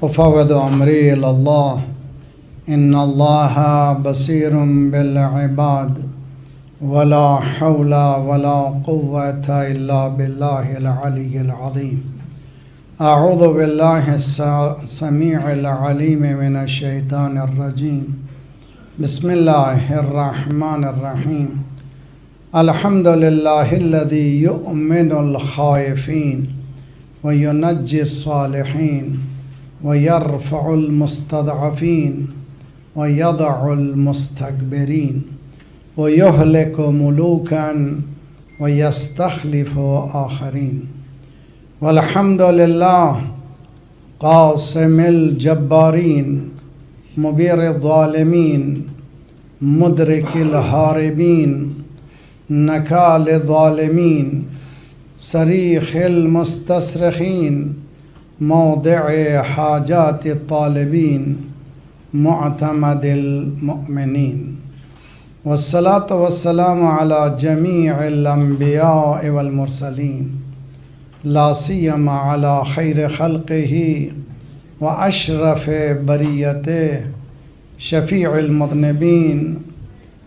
وفوض أمري إلى الله إن الله بصير بالعباد ولا حول ولا قوة إلا بالله العلي العظيم. أعوذ بالله السميع العليم من الشيطان الرجيم. بسم الله الرحمن الرحيم. الحمد لله الذي يؤمن الخائفين وينجي الصالحين ويرفع المستضعفين ويضع المستكبرين ويهلك ملوكا ويستخلف آخرين. والحمد لله قاسم الجبارين مبير الظالمين مدرك الهاربين نكال الظالمين صريخ المستصرخين موضع حاجات الطالبين معتمد المؤمنين. والصلاة والسلام على جميع الأنبياء والمرسلين لا سيما على خير خلقه وأشرف بريته شفيع المذنبين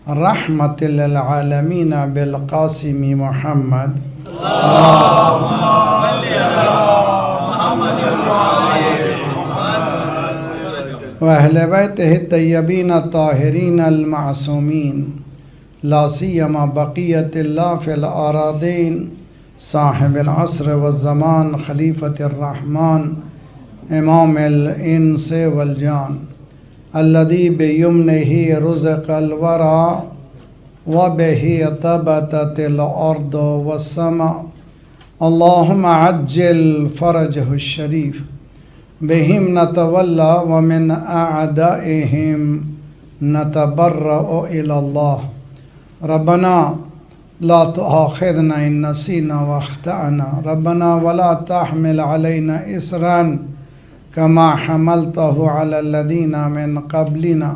رحمة للعالمين بالقاسم محمد وأهل بيته الطيبين الطاهرين المعصومين لا سيما بقية الله في الأراضين صاحب العصر والزمان خليفة الرحمن إمام الإنس والجان الذي بيمنه رزق الورى وبه ثبتت الأرض والسماء. اللهم عجل فرجه الشريف. بهم نتولى ومن أعدائهم نتبرأ إلى الله. ربنا لا تؤاخذنا إن نسينا واخطأنا ربنا ولا تحمل علينا إصرا كما حملته على الذين من قبلنا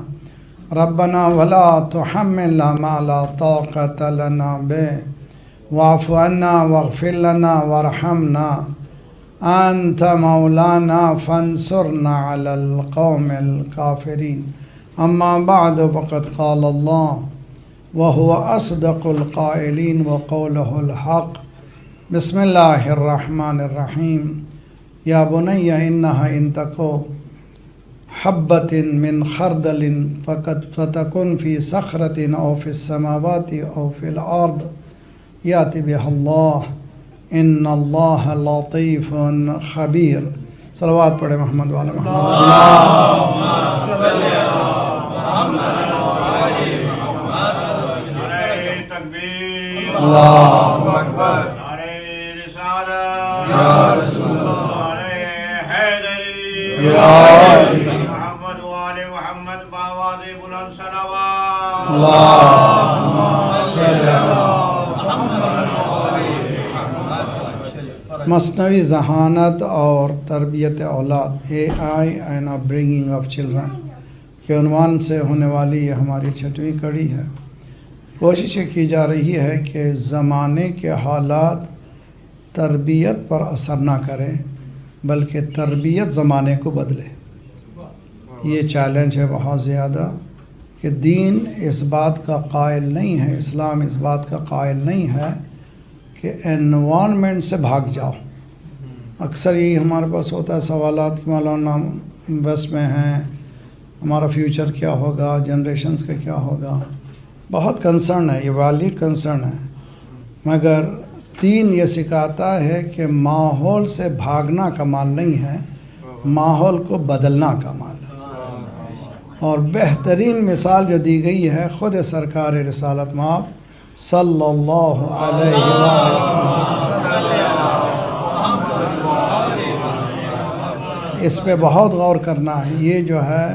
ربنا ولا تحملنا ما لا طاقة لنا به واعف عنا واغفر لنا وارحمنا أنت مولانا فانصرنا على القوم الكافرين. أما بعد فقد قال الله وهو أصدق القائلين وقوله الحق. بسم الله الرحمن الرحيم. يا بني إنها إن تكو حبة من خردل فتكن في صخرة أو في السماوات أو في الأرض يأتي بها الله إن الله لطيف خبير. صلوات پڑھے محمد وعلى محمد. اللهم صل على محمد وعلى محمد. نعرہ تکبیر اللہ اکبر. نعرہ رسالت یا رسول اللہ. نعرہ حیدری یا علی. محمد وعلى محمد بآواز بلند صلوات. اللهم صل على مصنوعی ذہانت اور تربیت اولاد AI and up bringing of children کے عنوان سے ہونے والی یہ ہماری 6ویں کڑی ہے. کوششیں کی جا رہی ہے کہ زمانے کے حالات تربیت پر اثر نہ کریں بلکہ تربیت زمانے کو بدلے. یہ چیلنج ہے بہت زیادہ کہ دین اس بات کا قائل نہیں ہے، اسلام اس بات کا قائل نہیں ہے کہ انوائرمنٹ سے بھاگ جاؤ. اکثر یہی ہمارے پاس ہوتا ہے سوالات کہ مولانا بس میں ہیں، ہمارا فیوچر کیا ہوگا، جنریشنز کا کیا ہوگا. بہت کنسرن ہے، یہ ویلڈ کنسرن ہے، مگر دین یہ سکھاتا ہے کہ ماحول سے بھاگنا کمال نہیں ہے، ماحول کو بدلنا کمال ہے. اور بہترین مثال جو دی گئی ہے خود سرکار رسالت مآب صلی اللہ علیہ وسلم. اس پہ بہت غور کرنا ہے. یہ جو ہے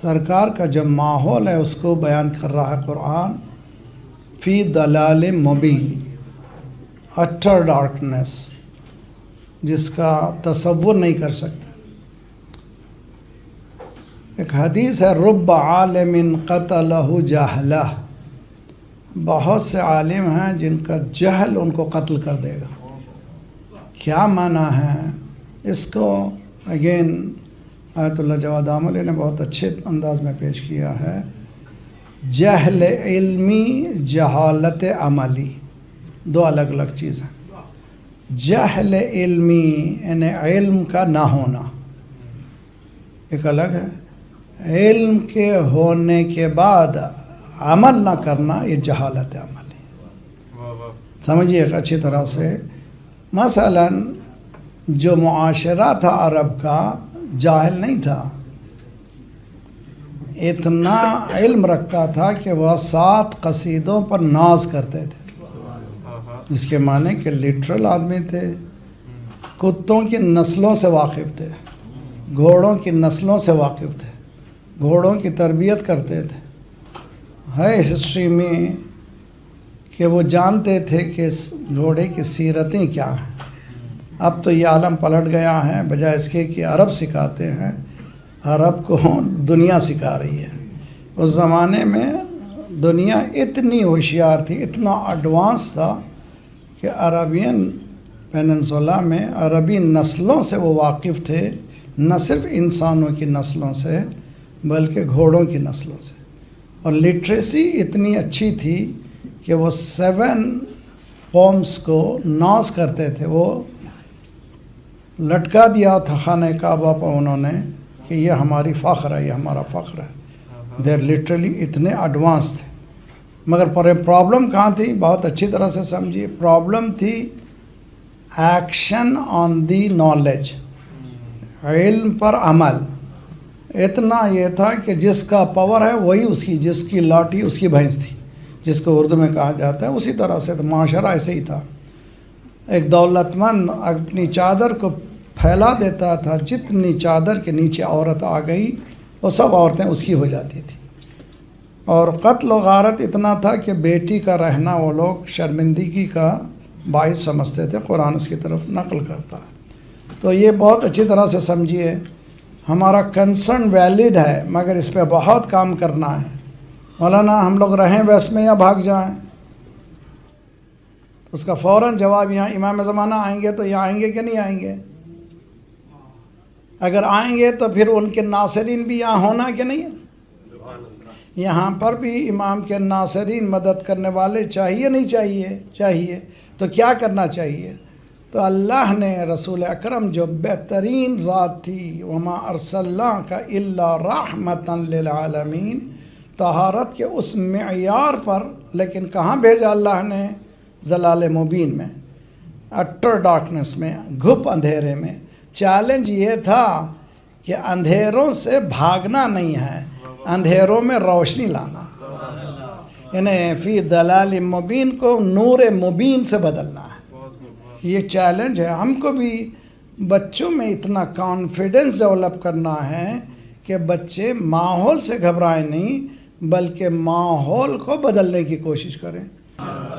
سرکار کا جو ماحول ہے اس کو بیان کر رہا ہے قرآن. فی ضلال مبین، اٹر ڈارکنیس جس کا تصور نہیں کر سکتے. ایک حدیث ہے رب عالم قتلہ جہلہ، بہت سے عالم ہیں جن کا جہل ان کو قتل کر دے گا. کیا معنی ہے؟ اس کو اگین آیت اللہ جواد عاملی نے بہت اچھے انداز میں پیش کیا ہے، جہل علمی، جہالت عملی، دو الگ الگ چیز ہیں۔ جہل علمی یعنی علم کا نہ ہونا ایک الگ ہے، علم کے ہونے کے بعد عمل نہ کرنا یہ جہالت عملی۔ سمجھیے اچھی طرح سے، مثلا جو معاشرہ تھا عرب کا جاہل نہیں تھا، اتنا علم رکھتا تھا کہ وہ 7 قصیدوں پر ناز کرتے تھے، جس کے معنی کہ لٹرل آدمی تھے، کتوں کی نسلوں سے واقف تھے، گھوڑوں کی نسلوں سے واقف تھے، گھوڑوں کی تربیت کرتے تھے۔ ہے ہسٹری میں کہ وہ جانتے تھے کہ گھوڑے کی سیرتیں کیا ہیں۔ اب تو یہ عالم پلٹ گیا ہے، بجائے اس کے کہ عرب سکھاتے ہیں، عرب کو دنیا سکھا رہی ہے۔ اس زمانے میں دنیا اتنی ہوشیار تھی، اتنا ایڈوانس تھا کہ عربین پیننسولا میں عربی نسلوں سے وہ واقف تھے، نہ صرف انسانوں کی نسلوں سے بلکہ گھوڑوں کی نسلوں سے۔ اور لٹریسی اتنی اچھی تھی کہ وہ 7 قومس کو ناز کرتے تھے۔ وہ لٹکا دیا تھا خانہ کعبہ پر انہوں نے کہ یہ ہماری فخر ہے، یہ ہمارا فخر ہے۔ دیر لٹرلی اتنے ایڈوانس تھے۔ مگر پرابلم کہاں تھی؟ بہت اچھی طرح سے سمجھیے، پرابلم تھی ایکشن آن دی نالج، علم پر عمل۔ اتنا یہ تھا کہ جس کا پاور ہے وہی اس کی، جس کی لاٹھی اس کی بھینس تھی، جس کو اردو میں کہا جاتا ہے۔ اسی طرح سے تو معاشرہ ایسے ہی تھا۔ ایک دولت مند اپنی چادر کو پھیلا دیتا تھا، جتنی چادر کے نیچے عورت آ گئی وہ سب عورتیں اس کی ہو جاتی تھیں۔ اور قتل و غارت اتنا تھا کہ بیٹی کا رہنا وہ لوگ شرمندگی کا باعث سمجھتے تھے۔ قرآن اس کی طرف نقل کرتا ہے۔ تو یہ بہت اچھی طرح سے سمجھیے، ہمارا کنسرن ویلڈ ہے، مگر اس پہ بہت کام کرنا ہے۔ مولانا ہم لوگ رہیں ویس میں یا بھاگ جائیں؟ اس کا فوراً جواب یہاں امام زمانہ آئیں گے تو یہاں آئیں گے کہ نہیں آئیں گے؟ اگر آئیں گے تو پھر ان کے ناصرین بھی یہاں ہونا کہ نہیں؟ یہاں پر بھی امام کے ناصرین مدد کرنے والے چاہیے نہیں چاہیے؟ چاہیے۔ تو کیا کرنا چاہیے؟ تو اللہ نے رسول اکرم جو بہترین ذات تھی، وما ارسلناک الا رحمتا للعالمین، طہارت کے اس معیار پر، لیکن کہاں بھیجا اللہ نے؟ ضلال مبین میں، اٹر ڈارکنس میں، گھپ اندھیرے میں۔ چیلنج یہ تھا کہ اندھیروں سے بھاگنا نہیں ہے، اندھیروں میں روشنی لانا، یعنی فی ضلال مبین کو نور مبین سے بدلنا ہے۔ یہ چیلنج ہے۔ ہم کو بھی بچوں میں اتنا کانفیڈنس ڈیولپ کرنا ہے کہ بچے ماحول سے گھبرائیں نہیں، بلکہ ماحول کو بدلنے کی کوشش کریں۔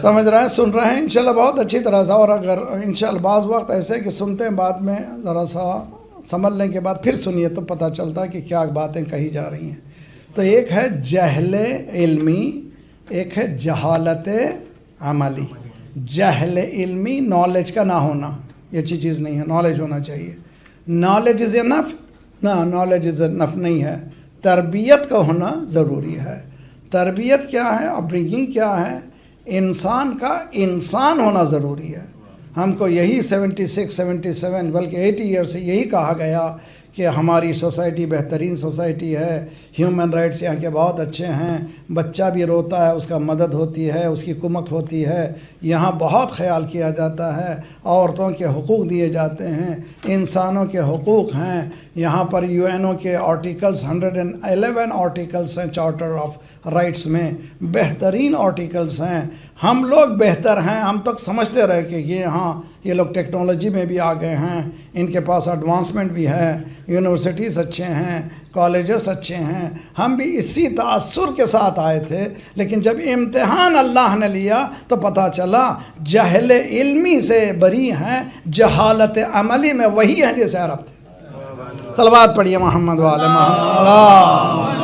سمجھ رہے ہیں؟ سن رہے ہیں انشاءاللہ بہت اچھی طرح سے۔ اور اگر انشاءاللہ بعض وقت ایسے کہ سنتے ہیں، بعد میں ذرا سا سنبھلنے کے بعد پھر سنیے تو پتہ چلتا ہے کہ کیا باتیں کہی جا رہی ہیں۔ تو ایک ہے جہل علمی، ایک ہے جہالت عملی۔ جہل علمی نالج کا نہ ہونا، یہ اچھی چیز نہیں ہے، نالج ہونا چاہیے۔ نالج از انف؟ نہ، نالج از انف نہیں ہے، تربیت کا ہونا ضروری ہے۔ تربیت کیا ہے؟ اپبرنگنگ کیا ہے؟ انسان کا انسان ہونا ضروری ہے۔ ہم کو یہی 76 77 بلکہ 80 ایئر سے یہی کہا گیا کہ ہماری سوسائٹی بہترین سوسائٹی ہے، ہیومن رائٹس یہاں کے بہت اچھے ہیں، بچہ بھی روتا ہے اس کا مدد ہوتی ہے، اس کی کمک ہوتی ہے، یہاں بہت خیال کیا جاتا ہے، عورتوں کے حقوق دیے جاتے ہیں، انسانوں کے حقوق ہیں۔ یہاں پر UN کے آرٹیکلز 111 آرٹیکلز ہیں چارٹر آف رائٹس میں، بہترین آرٹیکلز ہیں۔ ہم لوگ بہتر ہیں، ہم تک سمجھتے رہے کہ یہ لوگ ٹیکنالوجی میں بھی آ گئے ہیں، ان کے پاس ایڈوانسمنٹ بھی ہے، یونیورسٹیز اچھے ہیں، کالجز اچھے ہیں۔ ہم بھی اسی تاثر کے ساتھ آئے تھے، لیکن جب امتحان اللہ نے لیا تو پتہ چلا جہل علمی سے بری ہیں، جہالت عملی میں وہی ہیں جیسے عرب تھے۔ صلوات پڑھیے محمد والے محمد اللہ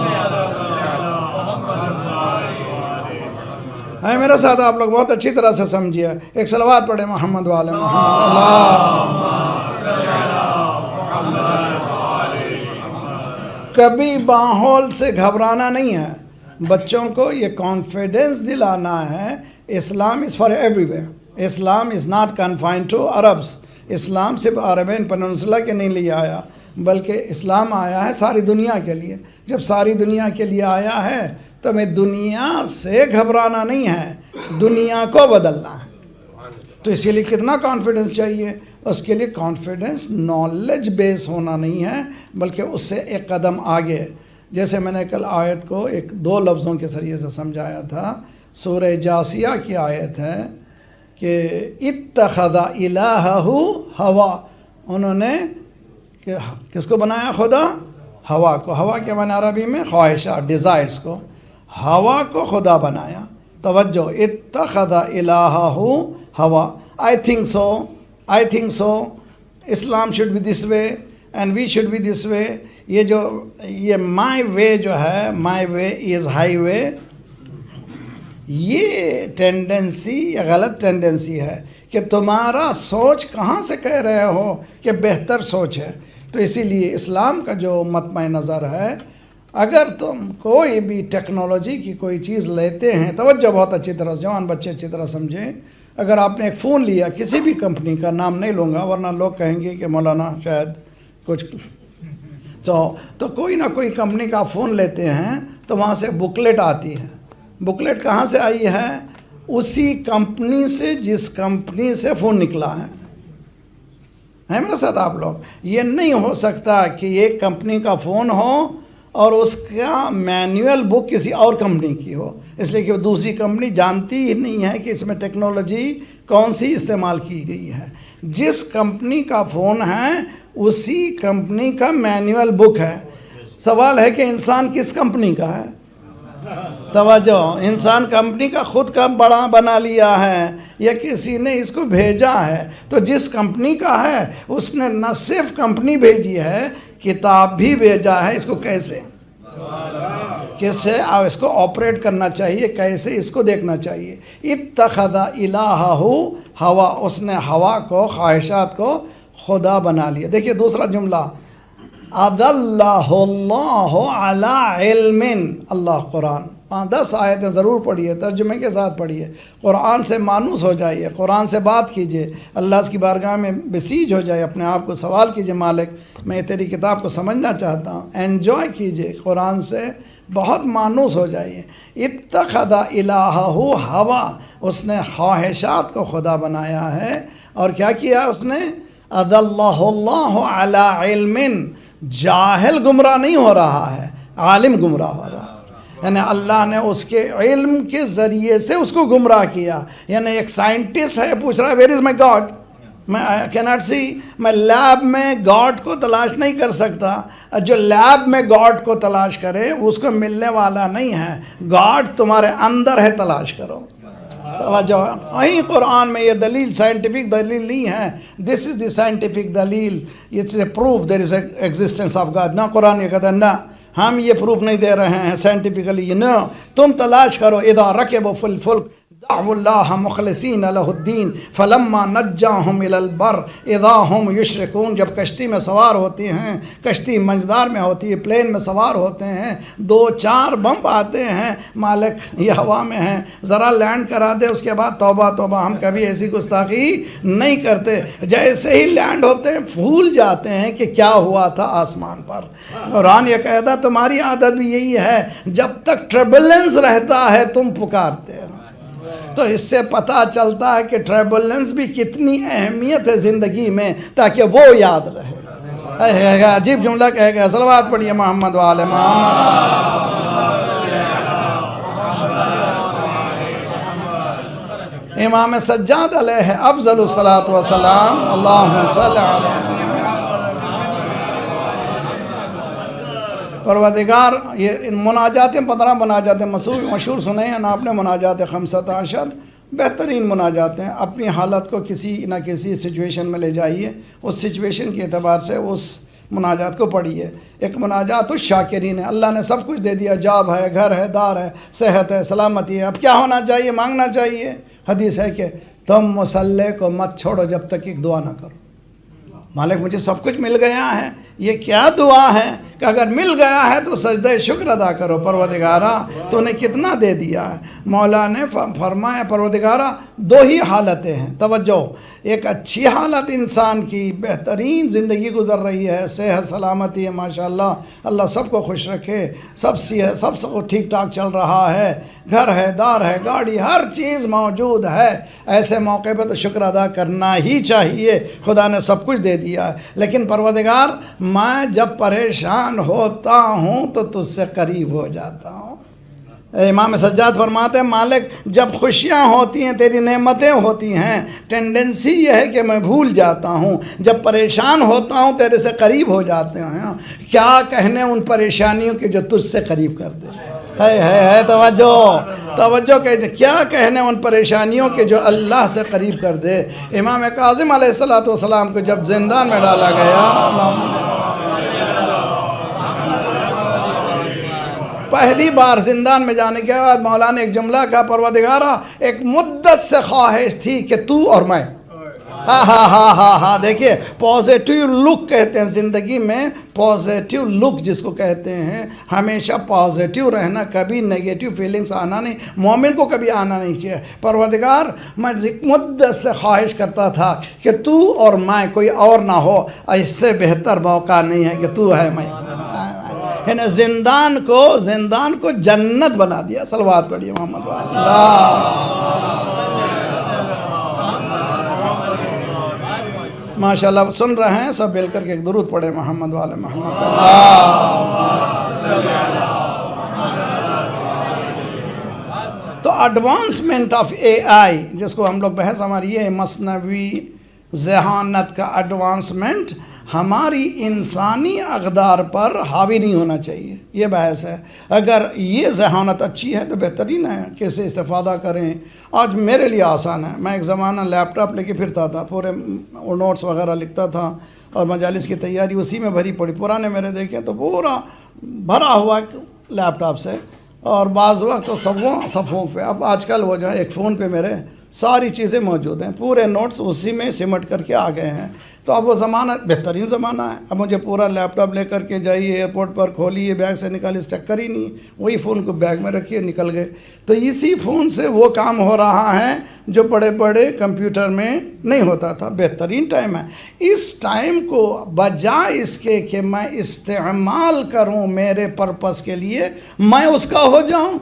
ہے میرے ساتھ۔ آپ لوگ بہت اچھی طرح سے سمجھیے، ایک صلوات پڑھے محمد والے محمد اللہ۔ کبھی ماحول سے گھبرانا نہیں ہے. بچوں کو یہ کانفیڈنس دلانا ہے Islam is for everywhere. Islam is not confined to Arabs. Islam صرف عربین پیننسولا کے نہیں لیے آیا بلکہ اسلام آیا ہے ساری دنیا کے لیے. جب ساری دنیا کے لیے آیا ہے تو ہمیں دنیا سے گھبرانا نہیں ہے, دنیا کو بدلنا ہے. تو اسی لیے کتنا کانفیڈنس چاہیے؟ اس کے لیے کانفیڈنس نالج بیس ہونا نہیں ہے بلکہ اس سے ایک قدم آگے. جیسے میں نے کل آیت کو ایک دو لفظوں کے ذریعے سے سمجھایا تھا. سورہ جاسیہ کی آیت ہے کہ اتخذ الہہ ہوا. انہوں نے کس کو بنایا؟ خدا. ہوا کو. ہوا کے معنی عربی میں خواہشات، ڈیزائرز کو. ہوا کو خدا بنایا. توجہ، اتخذ الہہ ہوا. I think so Islam should be this way and we should be this way. یہ my way جو ہے، my way is highway، یہ ٹینڈنسی یا غلط ٹینڈنسی ہے کہ تمہارا سوچ کہاں سے کہہ رہے ہو کہ بہتر سوچ ہے. تو اسی لیے اسلام کا جو مطمع نظر ہے، اگر تم کوئی بھی ٹیکنالوجی کی کوئی چیز لیتے ہیں، توجہ بہت اچھی طرح، جوان بچے اچھی طرح سمجھیں. اگر آپ نے ایک فون لیا کسی بھی کمپنی کا، نام نہیں لوں گا ورنہ لوگ کہیں گے کہ مولانا شاید کچھ تو کوئی نہ کوئی کمپنی کا فون لیتے ہیں تو وہاں سے بکلیٹ آتی ہے. بکلیٹ کہاں سے آئی ہے؟ اسی کمپنی سے جس کمپنی سے فون نکلا ہے. میرے ساتھ آپ لوگ؟ یہ نہیں ہو سکتا کہ ایک کمپنی کا فون ہو اور اس کا مینوئل بک کسی اور کمپنی کی ہو، اس لیے کہ وہ دوسری کمپنی جانتی ہی نہیں ہے کہ اس میں ٹیکنالوجی کون سی استعمال کی گئی ہے. جس کمپنی کا فون ہے اسی کمپنی کا مینوئل بک ہے. سوال ہے کہ انسان کس کمپنی کا ہے؟ توجہ، انسان کمپنی کا خود کا بڑا بنا لیا ہے یا کسی نے اس کو بھیجا ہے؟ تو جس کمپنی کا ہے اس نے نہ صرف کمپنی بھیجی ہے، کتاب بھی بھیجا ہے. اس کو کیسے اس کو آپریٹ کرنا چاہیے، کیسے اس کو دیکھنا چاہیے. اتخذ الہہ ہوا، اس نے ہوا کو، خواہشات کو خدا بنا لیا. دیکھیے دوسرا جملہ، اضلہ اللہ علی علم. اللہ قرآن 10 آیتیں ضرور پڑھیے، ترجمے کے ساتھ پڑھیے، قرآن سے مانوس ہو جائیے، قرآن سے بات کیجئے، اللہ کی بارگاہ میں بسیج ہو جائے، اپنے آپ کو سوال کیجئے، مالک میں تیری کتاب کو سمجھنا چاہتا ہوں. انجوائے کیجئے، قرآن سے بہت مانوس ہو جائیے. اتخذ الہہ ہوا، اس نے خواہشات کو خدا بنایا ہے. اور کیا کیا اس نے؟ اضلہ اللہ علی علم. جاہل گمراہ نہیں ہو رہا ہے، عالم گمراہ ہو رہا ہے. یعنی اللہ نے اس کے علم کے ذریعے سے اس کو گمراہ کیا. یعنی ایک سائنٹسٹ ہے، پوچھ رہا ہے ویئر از مائی گاڈ، میں کینٹ سی، میں لیب میں گاڈ کو تلاش نہیں کر سکتا. جو لیب میں گاڈ کو تلاش کرے اس کو ملنے والا نہیں ہے. گاڈ تمہارے اندر ہے، تلاش کرو. توجہ، وہیں قرآن میں یہ دلیل سائنٹیفک دلیل نہیں ہے. دس از دی سائنٹیفک دلیل، it's a proof there is a existence of God. نہ قرآن یہ کہتا ہے نہ ہم یہ پروف نہیں دے رہے ہیں سائنٹیفکلی. نہ، تم تلاش کرو. اذا رکبوا فی الفلک دعوا اللہ مخلصین لہ الدین فلما نجاہم الی البر اذا ہم یشرکون. جب کشتی میں سوار ہوتی ہیں، کشتی منجدار میں ہوتی ہے، پلین میں سوار ہوتے ہیں، 2-4 بم آتے ہیں، مالک یہ ہوا میں ہیں، ذرا لینڈ کرا دے، اس کے بعد توبہ توبہ، ہم کبھی ایسی گستاخی نہیں کرتے. جیسے ہی لینڈ ہوتے ہیں بھول جاتے ہیں کہ کیا ہوا تھا آسمان پر. قرآن یہ کہتا تمہاری عادت بھی یہی ہے، جب تک ٹربلنس رہتا ہے تم پکارتے ہو. تو اس سے پتہ چلتا ہے کہ ٹربلنس بھی کتنی اہمیت ہے زندگی میں، تاکہ وہ یاد رہے. عجیب جملہ کہے گا. صلوات پڑھیے محمد وآل محمد. امام سجاد علیہ افضل الصلاۃ والسلام. اللہم صلی علیہ پروردگار. یہ مناجاتیں 15 مناجاتیں مشہور سنے ہیں نا آپ نے. مناجات 15 بہترین مناجات ہیں. اپنی حالت کو کسی نہ کسی سچویشن میں لے جائیے، اس سچویشن کے اعتبار سے اس مناجات کو پڑھیے. ایک مناجات الشاکرین ہے. اللہ نے سب کچھ دے دیا، جاب ہے، گھر ہے، دار ہے، صحت ہے، سلامتی ہے. اب کیا ہونا چاہیے؟ مانگنا چاہیے. حدیث ہے کہ تم مصلی کو مت چھوڑو جب تک ایک دعا نہ کرو. مالک مجھے سب کچھ مل گیا ہے، یہ کیا دعا ہے کہ اگر مل گیا ہے تو سجدہ شکر ادا کرو، پروردگارا تو نے کتنا دے دیا ہے۔ مولا نے فرمایا پروردگارا دو ہی حالتیں ہیں، توجہ، ایک اچھی حالت انسان کی بہترین زندگی گزر رہی ہے، صحت سلامتی ہے ماشاءاللہ، اللہ سب کو خوش رکھے، سب کو ٹھیک ٹھاک چل رہا ہے، گھر ہے، دار ہے، گاڑی، ہر چیز موجود ہے، ایسے موقع پہ تو شکر ادا کرنا ہی چاہیے، خدا نے سب کچھ دے دیا ہے۔ لیکن پروردگار میں جب پریشان ہوتا ہوں تو تجھ سے قریب ہو جاتا ہوں۔ امام سجاد فرماتے ہیں مالک جب خوشیاں ہوتی ہیں، تیری نعمتیں ہوتی ہیں، ٹینڈنسی یہ ہے کہ میں بھول جاتا ہوں، جب پریشان ہوتا ہوں تیرے سے قریب ہو جاتے ہیں۔ کیا کہنے ان پریشانیوں کے جو تجھ سے قریب کر دے، ہے توجہ کہ کیا کہنے ان پریشانیوں کے جو اللہ سے قریب کر دے۔ امام کاظم علیہ السلام کو جب زندان میں ڈالا گیا، پہلی بار زندان میں جانے کے بعد مولا نے ایک جملہ کہا، پروردگارا ایک مدت سے خواہش تھی کہ تو اور میں، دیکھیے پازیٹیو لک کہتے ہیں زندگی میں، پازیٹیو لک جس کو کہتے ہیں، ہمیشہ پازیٹیو رہنا، کبھی نیگیٹیو فیلنگز آنا نہیں، مومن کو کبھی آنا نہیں چاہیے۔ پروردگار میں مدت سے خواہش کرتا تھا کہ تو اور میں، کوئی اور نہ ہو، اس سے بہتر موقع نہیں ہے کہ تو ہے میں، یعنی زندان کو جنت بنا دیا۔ صلوات پڑھیے محمد والے ماشاءاللہ، سن رہے ہیں سب مل کر کے ایک درود پڑھے محمد والے محمد۔ تو ایڈوانسمنٹ آف اے آئی، جس کو ہم لوگ بحث ہماری یہ مصنوعی ذہانت کا ایڈوانسمنٹ ہماری انسانی اقدار پر حاوی نہیں ہونا چاہیے، یہ بحث ہے۔ اگر یہ ذہانت اچھی ہے تو بہترین ہے، کیسے استفادہ کریں۔ آج میرے لیے آسان ہے، میں ایک زمانہ لیپ ٹاپ لے کے پھرتا تھا، پورے نوٹس وغیرہ لکھتا تھا اور مجالس کی تیاری اسی میں بھری پڑی، پرانے میرے دیکھیں تو پورا بھرا ہوا لیپ ٹاپ سے، اور بعض وقت تو صفوں پہ، اب آج کل وہ جو ہے ایک فون پہ میرے ساری چیزیں موجود ہیں، پورے نوٹس اسی میں سمٹ کر کے آ گئے ہیں۔ تو اب وہ زمانہ بہترین زمانہ ہے، اب مجھے پورا لیپ ٹاپ لے کر کے جائیے ایئرپورٹ پر، کھولیے، بیگ سے نکالیے، چکر ہی نہیں، وہی فون کو بیگ میں رکھیے، نکل گئے۔ تو اسی فون سے وہ کام ہو رہا ہے جو بڑے بڑے کمپیوٹر میں نہیں ہوتا تھا۔ بہترین ٹائم ہے، اس ٹائم کو بجائے اس کے کہ میں استعمال کروں میرے پرپس کے لیے، میں اس کا ہو جاؤں۔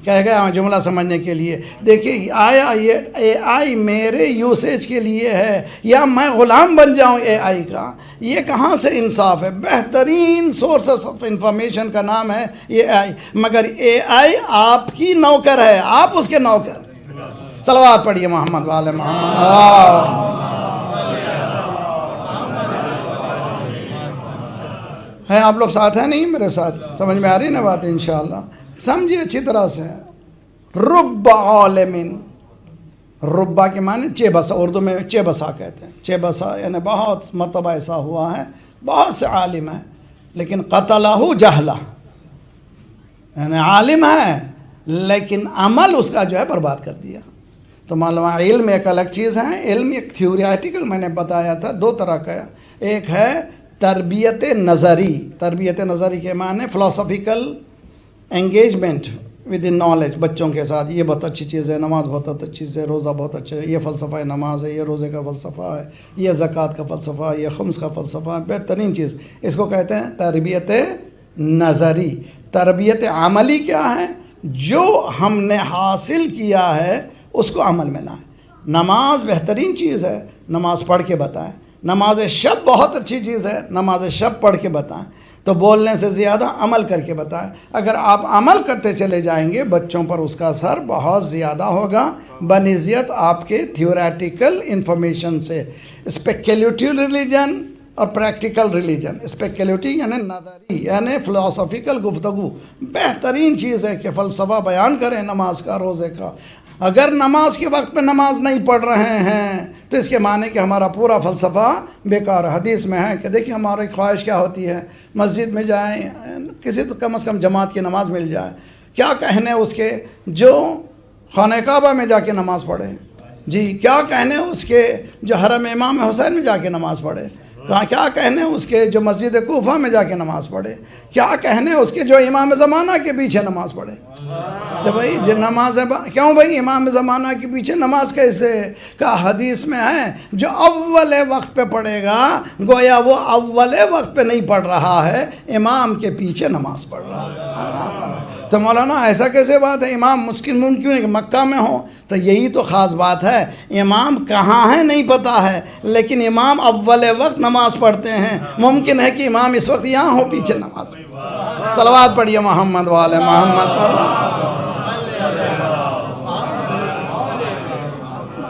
کہہ گیا جملہ سمجھنے کے لیے، دیکھیے آیا یہ اے آئی میرے یوسیج کے لیے ہے یا میں غلام بن جاؤں اے آئی کا، یہ کہاں سے انصاف ہے؟ بہترین سورسز آف انفارمیشن کا نام ہے یہ اے آئی، مگر اے آئی آپ کی نوکر ہے، آپ اس کے نوکر۔ صلوات پڑھیے محمد والے محمد۔ ہیں آپ لوگ ساتھ ہیں نہیں میرے ساتھ؟ سمجھ میں آ رہی نا بات؟ انشاءاللہ سمجھیے اچھی طرح سے۔ رب عالم، ربا کے معنی چے بسا، اردو میں چے بسا کہتے ہیں، چے بسا یعنی بہت مرتبہ ایسا ہوا ہے، بہت سے عالم ہیں لیکن قتلہ جہلہ، یعنی عالم ہے لیکن عمل اس کا جو ہے برباد کر دیا۔ تو معلوم ہے علم ایک الگ چیز ہے، علم ایک تھیوریٹیکل میں نے بتایا تھا، دو طرح کا، ایک ہے تربیت نظری، تربیت نظری کے معنی philosophical engagement with in knowledge, بچوں کے ساتھ یہ بہت اچھی چیز ہے، نماز بہت اچھی چیز ہے، روزہ بہت اچھا ہے، یہ فلسفہ ہے نماز ہے، یہ روزے کا فلسفہ ہے، یہ زکوٰۃ کا فلسفہ ہے، یہ خمس کا فلسفہ ہے، بہترین چیز، اس کو کہتے ہیں تربیت نظری۔ تربیت عملی کیا ہے؟ جو ہم نے حاصل کیا ہے اس کو عمل میں لائیں۔ نماز بہترین چیز ہے، نماز پڑھ کے بتائیں۔ نماز شب بہت اچھی چیز ہے، نماز شب پڑھ کے بتائیں۔ تو بولنے سے زیادہ عمل کر کے بتائیں۔ اگر آپ عمل کرتے چلے جائیں گے بچوں پر اس کا اثر بہت زیادہ ہوگا بنسبت آپ کے تھیوریٹیکل انفارمیشن سے۔ اسپیکولیٹیو ریلیجن اور پریکٹیکل ریلیجن، اسپیکولیٹی یعنی نظری یعنی فلسفیکل گفتگو، بہترین چیز ہے کہ فلسفہ بیان کریں نماز کا، روزے کا۔ اگر نماز کے وقت پہ نماز نہیں پڑھ رہے ہیں تو اس کے معنی کہ ہمارا پورا فلسفہ بیکار ہے۔ حدیث میں ہے کہ دیکھیں ہماری خواہش کیا ہوتی ہے، مسجد میں جائیں، کسی تو کم از کم جماعت کی نماز مل جائے، کیا کہنے اس کے جو خانہ کعبہ میں جا کے نماز پڑھے، جی کیا کہنے اس کے جو حرم امام حسین میں جا کے نماز پڑھے، کیا کہنے اس کے جو مسجد کوفہ میں جا کے نماز پڑھے، کیا کہنے اس کے جو امام زمانہ کے پیچھے نماز پڑھے. تو بھائی جو نماز کیوں بھائی امام زمانہ کے پیچھے نماز کیسے؟ کہ حدیث میں ہے جو اول وقت پہ پڑھے گا گویا وہ اول وقت پہ نہیں پڑھ رہا ہے، امام کے پیچھے نماز پڑھ رہا ہے. تو مولانا ایسا کیسے بات ہے؟ امام ممکن ہے کہ مکہ میں ہو؟ تو یہی تو خاص بات ہے، امام کہاں ہے نہیں پتہ ہے، لیکن امام اول وقت نماز پڑھتے ہیں. ممکن ہے کہ امام اس وقت یہاں ہو پیچھے نماز پڑھتے. صلوات پڑھیے محمد والے محمد پر.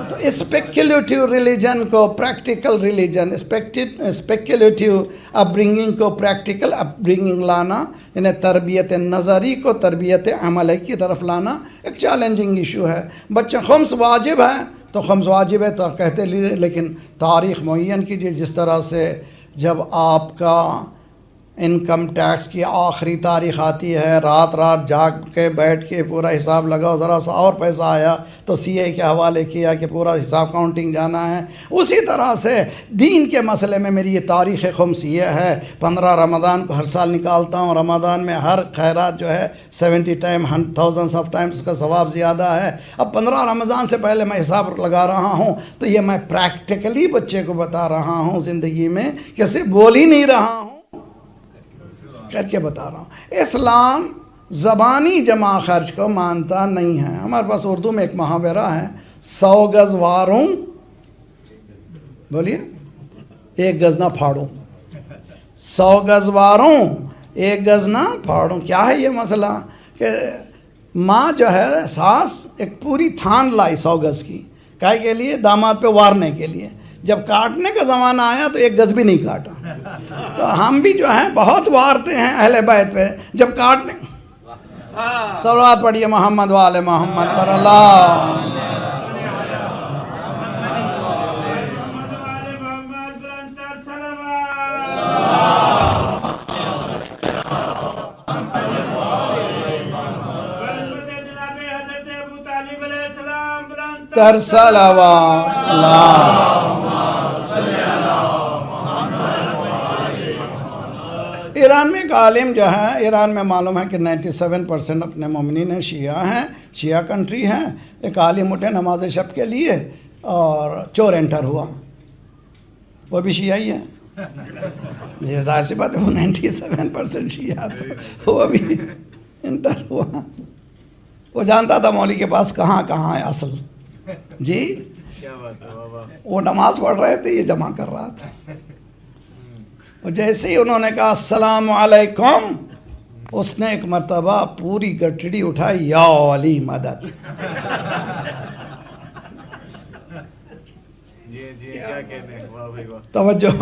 تو اسپیکولیٹیو ریلیجن کو پریکٹیکل ریلیجن، اسپیکولیٹیو اپ برنگنگ کو پریکٹیکل اپ برنگنگ لانا، یعنی تربیت نظری کو تربیت عملی کی طرف لانا ایک چیلنجنگ ایشو ہے. بچے خمس واجب ہے تو خمس واجب ہے تو کہتے لیکن تاریخ معین کیجیے. جس طرح سے جب آپ کا انکم ٹیکس کی آخری تاریخ آتی ہے، رات جاگ کے بیٹھ کے پورا حساب لگاؤ، ذرا سا اور پیسہ آیا تو سی اے کے حوالے کیا کہ پورا حساب کاؤنٹنگ جانا ہے. اسی طرح سے دین کے مسئلے میں میری یہ تاریخ خمس یہ ہے. 15 رمضان کو ہر سال نکالتا ہوں. رمضان میں ہر خیرات جو ہے 70 ٹائم 1000 آف ٹائمز کا ثواب زیادہ ہے. اب 15 رمضان سے پہلے میں حساب لگا رہا ہوں تو یہ میں پریکٹیکلی بچے کو بتا رہا ہوں زندگی میں، کیسے بول ہی نہیں رہا ہوں، کر کے بتا رہا ہوں. اسلام زبانی جمع خرچ کو مانتا نہیں ہے. ہمارے پاس اردو میں ایک محاورہ ہے، 100 گز واروں بولیے 1 گز نہ پھاڑوں. 100 گز واروں 1 گز نہ پھاڑوں. کیا ہے یہ مسئلہ کہ ماں جو ہے ساس ایک پوری تھان لائی 100 گز کی، کائے کے لیے؟ داماد پہ وارنے کے لیے. جب کاٹنے کا زمانہ آیا تو 1 گز بھی نہیں کاٹا. تو ہم بھی جو ہیں بہت وارتے ہیں اہل بیت پہ. جب کاٹنے صلوات پڑھیے محمد والے محمد پر. اللہ تر صلوات اللہ. ایران میں ایک عالم جو ہے، ایران میں معلوم ہے کہ 97% اپنے مومنین شیعہ ہیں، شیعہ کنٹری ہیں. ایک عالم اٹھے نماز شب کے لیے اور چور انٹر ہوا. وہ بھی شیعہ ہی ہے، یہ ظاہر سی بات ہے، وہ 97% شیعہ تھا، وہ بھی انٹر ہوا. وہ جانتا تھا مولوی کے پاس کہاں کہاں ہے اصل. جی کیا بات ہے بابا. وہ نماز پڑھ رہے تھے، یہ جمع کر رہا تھا. جیسے ہی انہوں نے کہا السلام علیکم، اس نے ایک مرتبہ پوری گٹڑی اٹھائی، یا علی مدد. جی کیا کہتے ہیں، واہ بھائی واہ. توجہ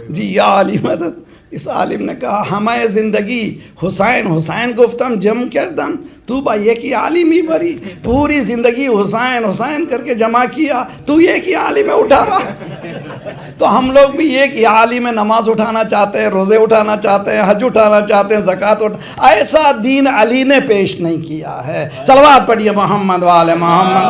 جی، یا علی مدد. اس عالم نے کہا ہمیں زندگی حسین گفتم جم کردم تو با یکی عالمی بری. پوری زندگی حسین کر کے جمع کیا، تو یہ کہ عالم اٹھا رہا. تو ہم لوگ بھی یہ کہ عالم نماز اٹھانا چاہتے ہیں، روزے اٹھانا چاہتے ہیں، حج اٹھانا چاہتے ہیں، زکوٰۃ ایسا دین علی نے پیش نہیں کیا ہے. صلوات پڑھیے محمد والے محمد.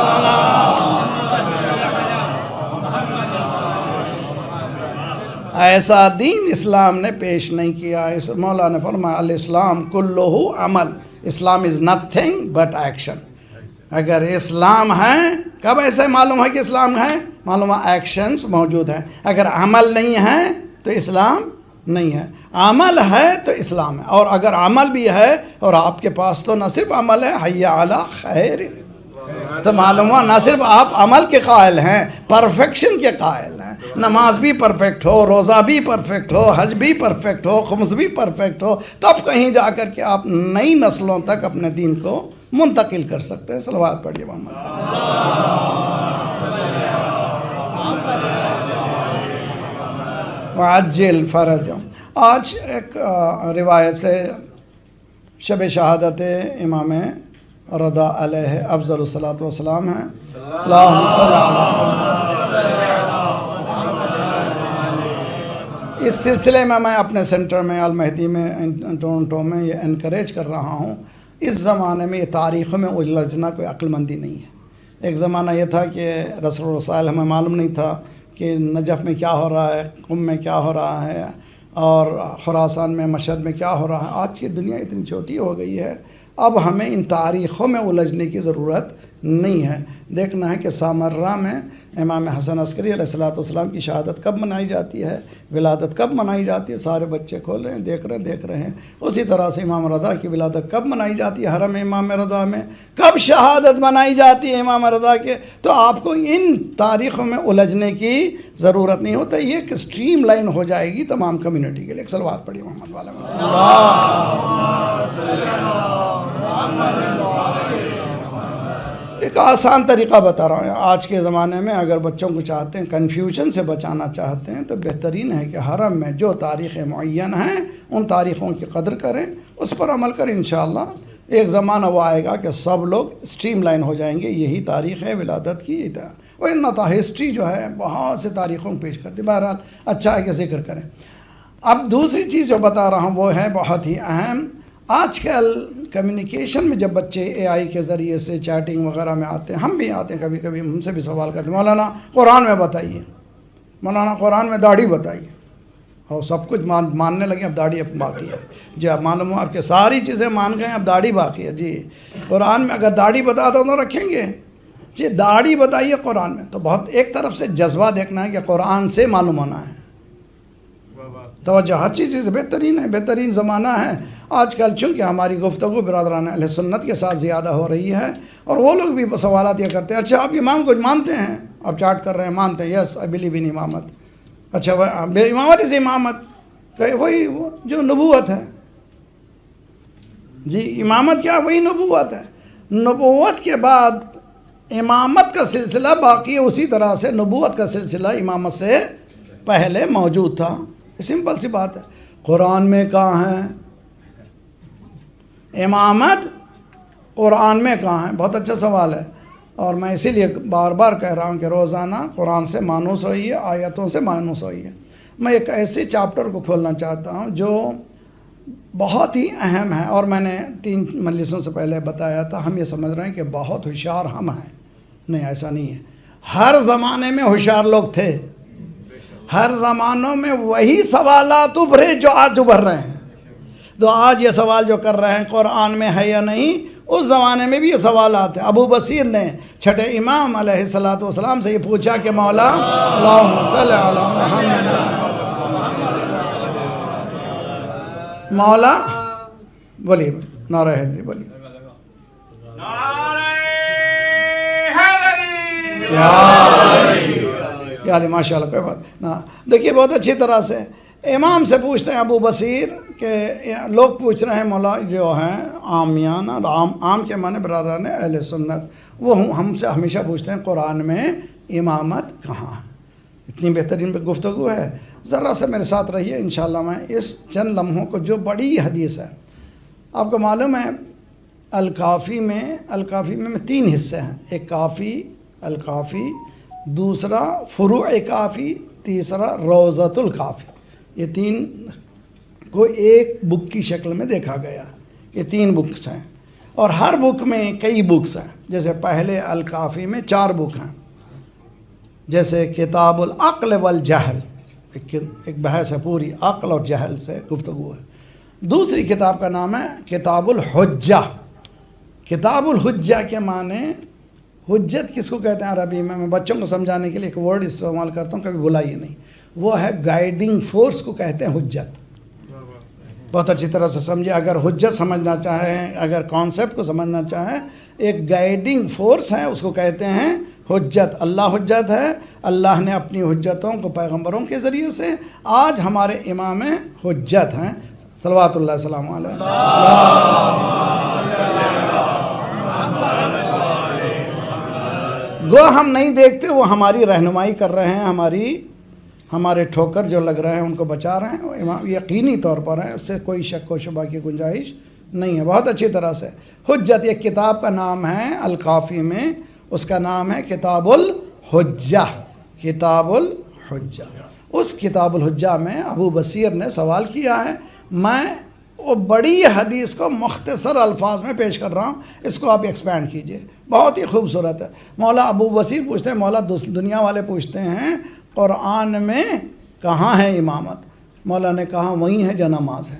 ایسا دین اسلام نے پیش نہیں کیا. اس مولا نے فرمایا الاسلام کلہ عمل، اسلام از نتھنگ بٹ ایکشن. اگر اسلام ہے، کب ایسے معلوم ہے کہ اسلام ہے؟ معلوم ہے ایکشنز موجود ہیں. اگر عمل نہیں ہے تو اسلام نہیں ہے. عمل ہے تو اسلام ہے. اور اگر عمل بھی ہے اور آپ کے پاس تو نہ صرف عمل ہے، حی علی خیر، تو معلوم ہوا نہ صرف آپ عمل کے قائل ہیں، پرفیکشن کے قائل ہیں. نماز بھی پرفیکٹ ہو، روزہ بھی پرفیکٹ ہو، حج بھی پرفیکٹ ہو، خمس بھی پرفیکٹ ہو، تب کہیں جا کر کے آپ نئی نسلوں تک اپنے دین کو منتقل کر سکتے ہیں. صلوات پڑھیے محمد. وعجل فرجهم. آج ایک روایت سے شب شہادت امام رضا علیہ افضل الصلاۃ والسلام ہے. اللہم صل علی. اس سلسلے میں اپنے سینٹر میں المہدی میں ٹورنٹو میں یہ انکریج کر رہا ہوں. اس زمانے میں یہ تاریخ میں الجھنا کوئی عقل مندی نہیں ہے. ایک زمانہ یہ تھا کہ رسول الرسائل ہمیں معلوم نہیں تھا، کہ نجف میں کیا ہو رہا ہے، قم میں کیا ہو رہا ہے، اور خراسان میں مشہد میں کیا ہو رہا ہے۔ آج کی دنیا اتنی چھوٹی ہو گئی ہے، اب ہمیں ان تاریخوں میں الجھنے کی ضرورت نہیں ہے۔ دیکھنا ہے کہ سامرہ میں امام حسن عسکری علیہ السلام کی شہادت کب منائی جاتی ہے، ولادت کب منائی جاتی ہے، سارے بچے کھول رہے ہیں، دیکھ رہے ہیں۔ اسی طرح سے امام رضا کی ولادت کب منائی جاتی ہے، حرم امام رضا میں کب شہادت منائی جاتی ہے امام رضا کے۔ تو آپ کو ان تاریخوں میں الجھنے کی ضرورت نہیں ہوتا، یہ ایک اسٹریم لائن ہو جائے گی تمام کمیونٹی کے لیے۔ ایک صلوات پڑھیے محمد والا ایک آسان طریقہ بتا رہا ہوں۔ آج کے زمانے میں اگر بچوں کو چاہتے ہیں کنفیوژن سے بچانا چاہتے ہیں تو بہترین ہے کہ حرم میں جو تاریخیں معین ہیں ان تاریخوں کی قدر کریں، اس پر عمل کریں۔ انشاءاللہ ایک زمانہ وہ آئے گا کہ سب لوگ اسٹریم لائن ہو جائیں گے، یہی تاریخ ہے ولادت کی۔ وہ ہسٹری جو ہے بہت سے تاریخوں کو پیش کرتی، بہرحال اچھا ہے کہ ذکر کریں۔ اب دوسری چیز جو بتا رہا ہوں وہ ہے بہت ہی اہم۔ آج کل کمیونیکیشن میں جب بچے اے آئی کے ذریعے سے چیٹنگ وغیرہ میں آتے ہیں، ہم بھی آتے ہیں کبھی کبھی، ہم سے بھی سوال کرتے ہیں مولانا قرآن میں بتائیے، مولانا قرآن میں داڑھی بتائیے، اور سب کچھ ماننے لگے، اب داڑھی اب باقی ہے۔ جی آپ معلوم ہو آپ کے ساری چیزیں مان گئے، اب داڑھی باقی ہے۔ جی قرآن میں اگر داڑھی بتا دو تو رکھیں گے؟ جی داڑھی بتائیے قرآن میں، تو بہت ایک طرف سے جذبہ دیکھنا ہے کہ قرآن سے معلوم ہونا ہے، توجہ ہر چیز بہترین ہے، بہترین زمانہ ہے آج کل۔ چونکہ ہماری گفتگو برادران اہل سنت کے ساتھ زیادہ ہو رہی ہے، اور وہ لوگ بھی سوالات یہ کرتے ہیں، اچھا آپ امام کو مانتے ہیں؟ آپ چاٹ کر رہے ہیں، مانتے ہیں، یس آئی بلیو ان امامت۔ اچھا امامت از امامت، وہی جو نبوت ہے۔ جی امامت کیا؟ وہی نبوت ہے۔ نبوت کے بعد امامت کا سلسلہ باقی ہے، اسی طرح سے نبوت کا سلسلہ امامت سے پہلے موجود تھا۔ سمپل سی بات ہے۔ قرآن میں کہاں ہے امامت؟ قرآن میں کہاں ہے؟ بہت اچھا سوال ہے، اور میں اسی لیے بار بار کہہ رہا ہوں کہ روزانہ قرآن سے مانوس ہوئیے، آیتوں سے مانوس ہوئیے۔ میں ایک ایسے چیپٹر کو کھولنا چاہتا ہوں جو بہت ہی اہم ہے، اور میں نے 3 مجلسوں سے پہلے بتایا تھا۔ ہم یہ سمجھ رہے ہیں کہ بہت ہوشیار ہم ہیں، نہیں ایسا نہیں ہے۔ ہر زمانے میں ہوشیار لوگ تھے، ہر زمانوں میں وہی سوالات ابھرے جو آج ابھر رہے ہیں۔ تو آج یہ سوال جو کر رہے ہیں قرآن میں ہے یا نہیں، اس زمانے میں بھی یہ سوالات ہیں۔ ابو بصیر نے چھٹے امام علیہ السلام سے یہ پوچھا کہ مولا اللہم صلی علی محمد، مولا بولیے نعرہ حیدری بولیے، یا علی ماشاء اللہ، کوئی بات نہ۔ دیکھیے بہت اچھی طرح سے امام سے پوچھتے ہیں ابو بصیر کہ لوگ پوچھ رہے ہیں مولا جو ہیں عامیان، عام کے معنی برادران اہل سنت، وہ ہم سے ہمیشہ پوچھتے ہیں قرآن میں امامت کہاں ہے؟ اتنی بہترین گفتگو ہے، ذرا سے میرے ساتھ رہیے انشاءاللہ۔ میں اس چند لمحوں کو، جو بڑی حدیث ہے، آپ کو معلوم ہے الکافی میں 3 حصے ہیں، ایک کافی، الکافی، دوسرا فروع کافی، تیسرا روضۃ الکافی۔ یہ 3 کو ایک بک کی شکل میں دیکھا گیا، یہ 3 بکس ہیں، اور ہر بک میں کئی بکس ہیں۔ جیسے پہلے الکافی میں 4 بک ہیں، جیسے کتاب العقل والجہل، ایک بحث ہے پوری عقل اور جہل سے گفتگو ہے۔ دوسری کتاب کا نام ہے کتاب الحجہ۔ کتاب الحجہ کے معنی، حجت کس کو کہتے ہیں عربی میں بچوں کو سمجھانے کے لیے ایک ورڈ استعمال کرتا ہوں، کبھی بلائیے نہیں، وہ ہے گائیڈنگ فورس کو کہتے ہیں حجت۔ بہت اچھی طرح سے سمجھے، اگر حجت سمجھنا چاہیں، اگر کانسیپٹ کو سمجھنا چاہیں، ایک گائیڈنگ فورس ہے، اس کو کہتے ہیں حجت۔ اللہ حجت ہے، اللہ نے اپنی حجتوں کو پیغمبروں کے ذریعے سے، آج ہمارے امام حجت ہیں، صلوات اللہ السلام علیہ۔ گو ہم نہیں دیکھتے، وہ ہماری رہنمائی کر رہے ہیں، ہمارے ٹھوکر جو لگ رہے ہیں ان کو بچا رہے ہیں، امام یقینی طور پر ہے، اس سے کوئی شک و شبہ کی گنجائش نہیں ہے۔ بہت اچھی طرح سے حجت، یہ کتاب کا نام ہے الکافی میں، اس کا نام ہے کتاب الحجہ، کتاب الحجہ۔ اس کتاب الحجہ میں ابو بصیر نے سوال کیا ہے، میں وہ بڑی حدیث کو مختصر الفاظ میں پیش کر رہا ہوں، اس کو آپ ایکسپینڈ کیجئے، بہت ہی خوبصورت ہے۔ مولا ابو بصیر پوچھتے ہیں، مولا دنیا والے پوچھتے ہیں قرآن میں کہاں ہے امامت؟ مولا نے کہا وہیں ہے جو نماز ہے.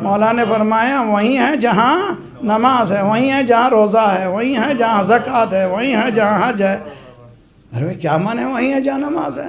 مولا نے فرمایا وہیں ہے جہاں نماز ہے، وہیں ہے جہاں روزہ ہے، وہیں ہے جہاں زکوٰۃ ہے، وہیں ہے جہاں حج ہے. ارے کیا مانے وہیں ہے جہاں نماز ہے؟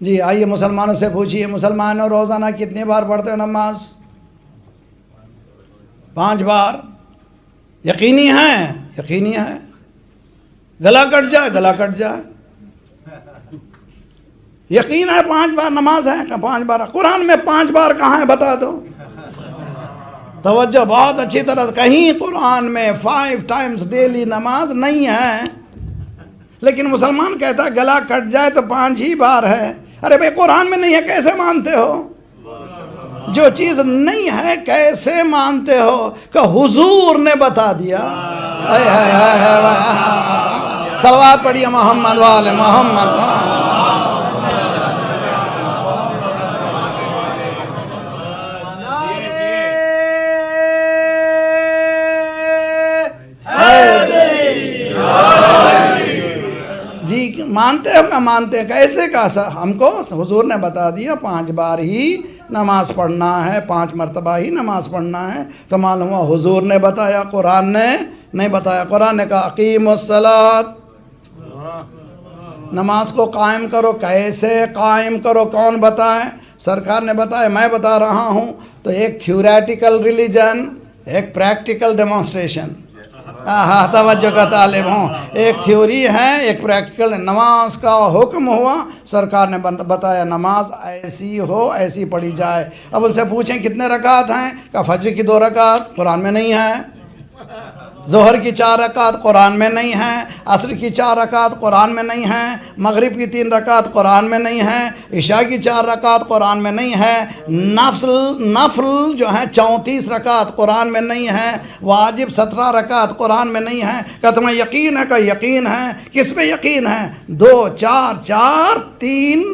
جی آئیے مسلمانوں سے پوچھئے، مسلمانوں روزانہ کتنی بار پڑھتے ہو نماز؟ 5 بار. یقینی ہے؟ یقینی ہے. گلا کٹ جائے، گلا کٹ جائے. یقین ہے 5 بار نماز ہے کہ 5 بار؟ قرآن میں 5 بار کہاں ہے بتا دو. توجہ بہت اچھی طرح سے، کہیں قرآن میں 5 ٹائمز ڈیلی نماز نہیں ہے. لیکن مسلمان کہتا ہے گلا کٹ جائے تو 5 ہی بار ہے. ارے بھئی قرآن میں نہیں ہے کیسے مانتے ہو؟ جو چیز نہیں ہے کیسے مانتے ہو کہ حضور نے بتا دیا؟ صلوات پڑھیے محمد وآل محمد. جی مانتے ہو کہ مانتے ہیں؟ کیسے کہا؟ ہم کو حضور نے بتا دیا 5 بار ہی نماز پڑھنا ہے، 5 مرتبہ ہی نماز پڑھنا ہے. تو معلوم ہوا حضور نے بتایا، قرآن نے نہیں بتایا. قرآن نے کہا اقیموا الصلاۃ، نماز کو قائم کرو. کیسے قائم کرو؟ کون بتائے؟ سرکار نے بتایا، میں بتا رہا ہوں. تو ایک تھیوریٹیکل ریلیجن، ایک پریکٹیکل ڈیمانسٹریشن. ہاں توجہ کا طالب ہوں. ایک تھیوری ہے، ایک پریکٹیکل. نماز کا حکم ہوا، سرکار نے بتایا نماز ایسی ہو ایسی پڑھی جائے. اب ان سے پوچھیں کتنے رکعت ہیں؟ کہ فجر کی 2 رکعت قرآن میں نہیں ہے، ظہر کی 4 رکعت قرآن میں نہیں ہے، عصر کی 4 رکعت قرآن میں نہیں ہے، مغرب کی 3 رکعت قرآن میں نہیں ہے، عشاء کی 4 رکعت قرآن میں نہیں ہے، نفل جو ہے 34 رکعت قرآن میں نہیں ہے، واجب 17 رکعت قرآن میں نہیں ہے. کہ تمہیں یقین ہے؟ کہ یقین ہے. کس پہ یقین ہے؟ 2 4 4 3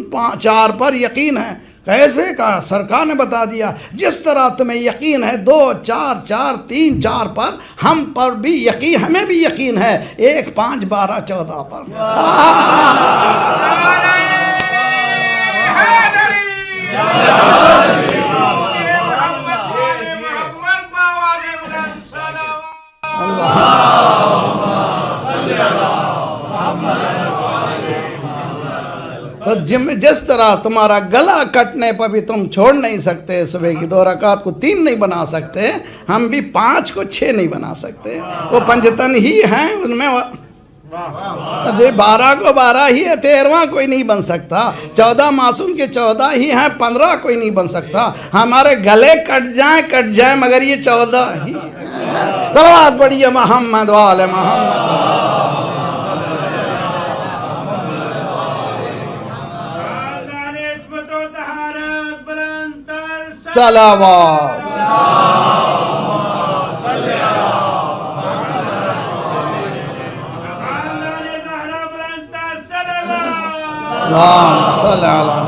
4 پر یقین ہے. کیسے؟ کہا سرکار نے بتا دیا. جس طرح تمہیں یقین ہے 2 4 4 3 4 پر، ہم پر بھی یقین، ہمیں بھی یقین ہے 1 5 12 14 پر. تو جس طرح تمہارا گلا کٹنے پر بھی تم چھوڑ نہیں سکتے، صبح کی 2 رکعت کو 3 نہیں بنا سکتے، ہم بھی 5 کو 6 نہیں بنا سکتے. وہ پنجتن ہی ہیں، ان میں 12 کو 12 ہی ہے، 13واں کوئی نہیں بن سکتا. 14 معصوم کے 14 ہی ہیں، 15 کوئی نہیں بن سکتا. ہمارے گلے کٹ جائیں مگر یہ 14 ہی. صلوات پڑھیے محمد وآل محمد. صلوات. اللہم صلی علی.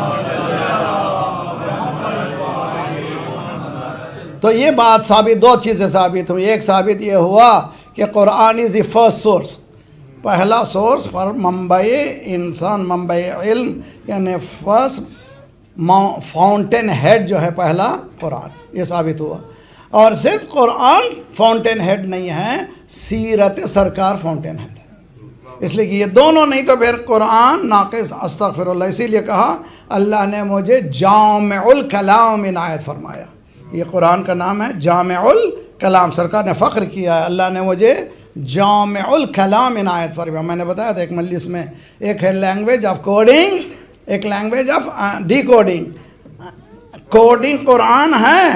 تو یہ بات ثابت، 2 چیزیں ثابت ہوئی. ایک ثابت یہ ہوا کہ قرآن از دی فرسٹ سورس، پہلا سورس پر منبع انسان، منبع علم، یعنی فرسٹ فاؤنٹین ہیڈ جو ہے پہلا قرآن. یہ ثابت ہوا. اور صرف قرآن فاؤنٹین ہیڈ نہیں ہے، سیرت سرکار فاؤنٹین ہیڈ ہے. اس لیے کہ یہ دونوں نہیں تو پھر قرآن ناقص. استغفر اللہ. اسی لیے کہا اللہ نے مجھے جامع الکلام عنایت فرمایا. یہ قرآن کا نام ہے جامع الکلام. سرکار نے فخر کیا ہے اللہ نے مجھے جامع الکلام عنایت فرمایا. میں نے بتایا تھا ایک مجلس میں، ایک ہے لینگویج آف کوڈنگ، ایک language of decoding. Coding Quran ہے،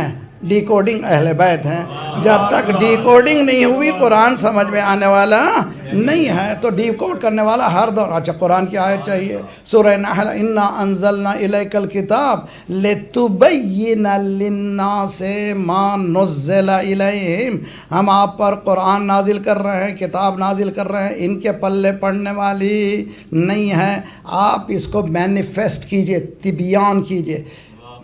ڈی کوڈنگ اہل بیت ہیں. جب تک ڈی کوڈنگ نہیں ہوئی قرآن سمجھ میں آنے والا نہیں ہے. تو ڈی کوڈ کرنے والا ہر دور. اچھا قرآن کی آیت چاہیے، سورہ نحل، انا انزلنا الیک الکتاب لتبین للناس ما نزل الیہم. ہم آپ پر قرآن نازل کر رہے ہیں، کتاب نازل کر رہے ہیں، ان کے پلے پڑھنے والی نہیں ہے. آپ اس کو مینیفیسٹ کیجئے، تبیان کیجئے.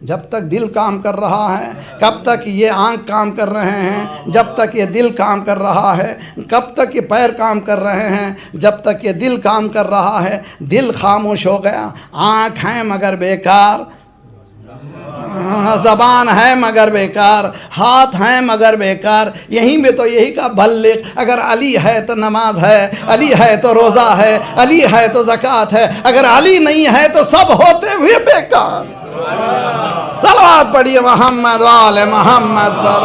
جب تک دل کام کر رہا ہے، کب تک یہ آنکھ کام کر رہے ہیں، جب تک یہ دل کام کر رہا ہے، کب تک یہ پیر کام کر رہے ہیں، جب تک یہ دل کام کر رہا ہے. دل خاموش ہو گیا، آنکھ ہیں مگر بیکار، زبان ہے مگر بیکار، ہاتھ ہیں مگر بیکار. یہیں میں تو یہی کا بلغ، اگر علی ہے تو نماز ہے، علی ہے تو روزہ ہے، علی ہے تو زکوٰۃ ہے، اگر علی نہیں ہے تو سب ہوتے ہوئے بیکار. صلوات پڑھیے محمد وآل محمد پر.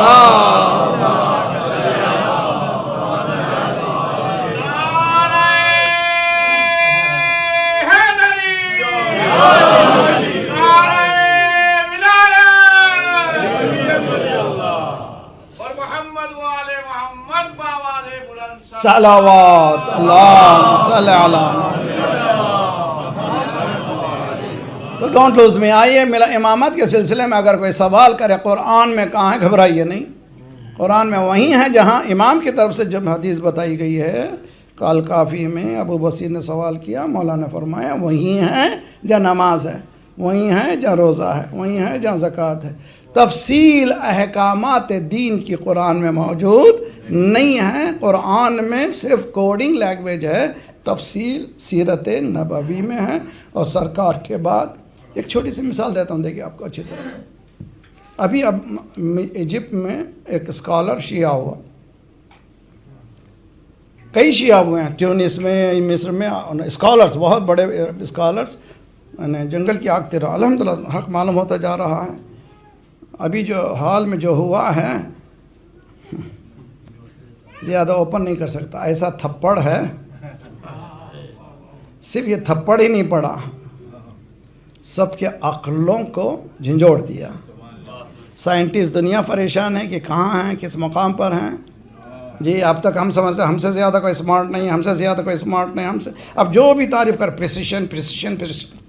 صلوات اللہ صلی اللہ. تو ڈونٹ لوز می. آئیے میرا امامت کے سلسلے میں اگر کوئی سوال کرے قرآن میں کہاں ہے، گھبرائیے نہیں. قرآن میں وہیں ہے جہاں امام کی طرف سے جب حدیث بتائی گئی ہے. کال کافی میں ابو بصیر نے سوال کیا، مولانا فرمایا وہیں ہے جہاں نماز ہے، وہیں ہے جہاں روزہ ہے، وہیں ہے جہاں زکوٰۃ ہے. تفصیل احکامات دین کی قرآن میں موجود نہیں ہے. قرآن میں صرف کوڈنگ لینگویج ہے، تفصیل سیرت نبوی میں ہے. اور سرکار کے بعد ایک چھوٹی سی مثال دیتا ہوں، دیکھیے آپ کو اچھی طرح سے. ابھی ایجپٹ میں ایک اسکالر شیعہ ہوا، کئی شیعہ ہوئے ہیں ٹیونس میں، مصر میں. اسکالرس، بہت بڑے اسکالرس. جنگل کی آگ تیرا الحمدللہ حق معلوم ہوتا جا رہا ہے. ابھی جو حال میں جو ہوا ہے زیادہ اوپن نہیں کر سکتا. ایسا تھپڑ ہے، صرف یہ تھپڑ ہی نہیں پڑا، سب کے عقلوں کو جھنجھوڑ دیا. سائنٹسٹ دنیا پریشان ہے کہ کہاں ہیں، کس مقام پر ہیں. جی اب تک ہم سمجھتے ہم سے زیادہ کوئی اسمارٹ نہیں، ہم سے زیادہ کوئی اسمارٹ نہیں، ہم سے اب جو بھی تعریف کر پریسیشن پریسیشن پریسیشن.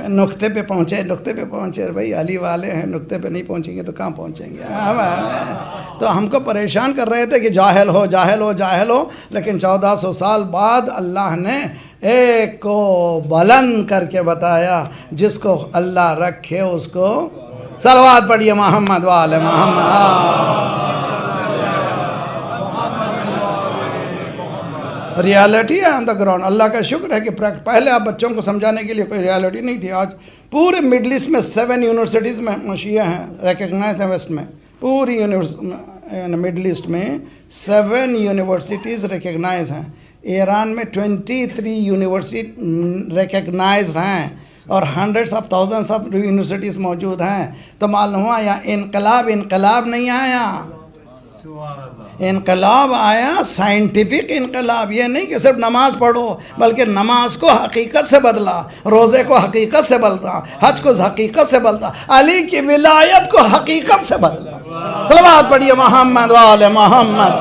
نقطے پہ پہنچے بھائی علی والے ہیں، نقطے پہ نہیں پہنچیں گے تو کہاں پہنچیں گے. تو ہم کو پریشان کر رہے تھے کہ جاہل ہو جاہل ہو جاہل ہو، لیکن 1400 سال بعد اللہ نے ایک کو بلند کر کے بتایا. جس کو اللہ رکھے اس کو صلوات پڑھیے محمد وآل محمد. ریالٹی ہے آن دا گراؤنڈ. اللہ کا شکر ہے کہ پہلے آپ بچوں کو سمجھانے کے لیے کوئی ریالٹی نہیں تھی. آج پورے مڈل ایسٹ میں 7 یونیورسٹیز میں شیعہ ہیں، ریکگنائز ہیں ویسٹ میں. پوری مڈل ایسٹ میں 7 یونیورسٹیز ریکگنائز ہیں. ایران میں 23 یونیورسٹی ریکگنائز ہیں اور hundreds of thousands of universities موجود ہیں. تو معلوم ہوا یا انقلاب نہیں آیا، انقلاب آیا سائنٹیفک انقلاب. یہ نہیں کہ صرف نماز پڑھو، بلکہ نماز کو حقیقت سے بدلا، روزے کو حقیقت سے بدلا، حج کو حقیقت سے بدلا، علی کی ولایت کو حقیقت سے بدلا. صلوات پڑھیے محمد وآل محمد.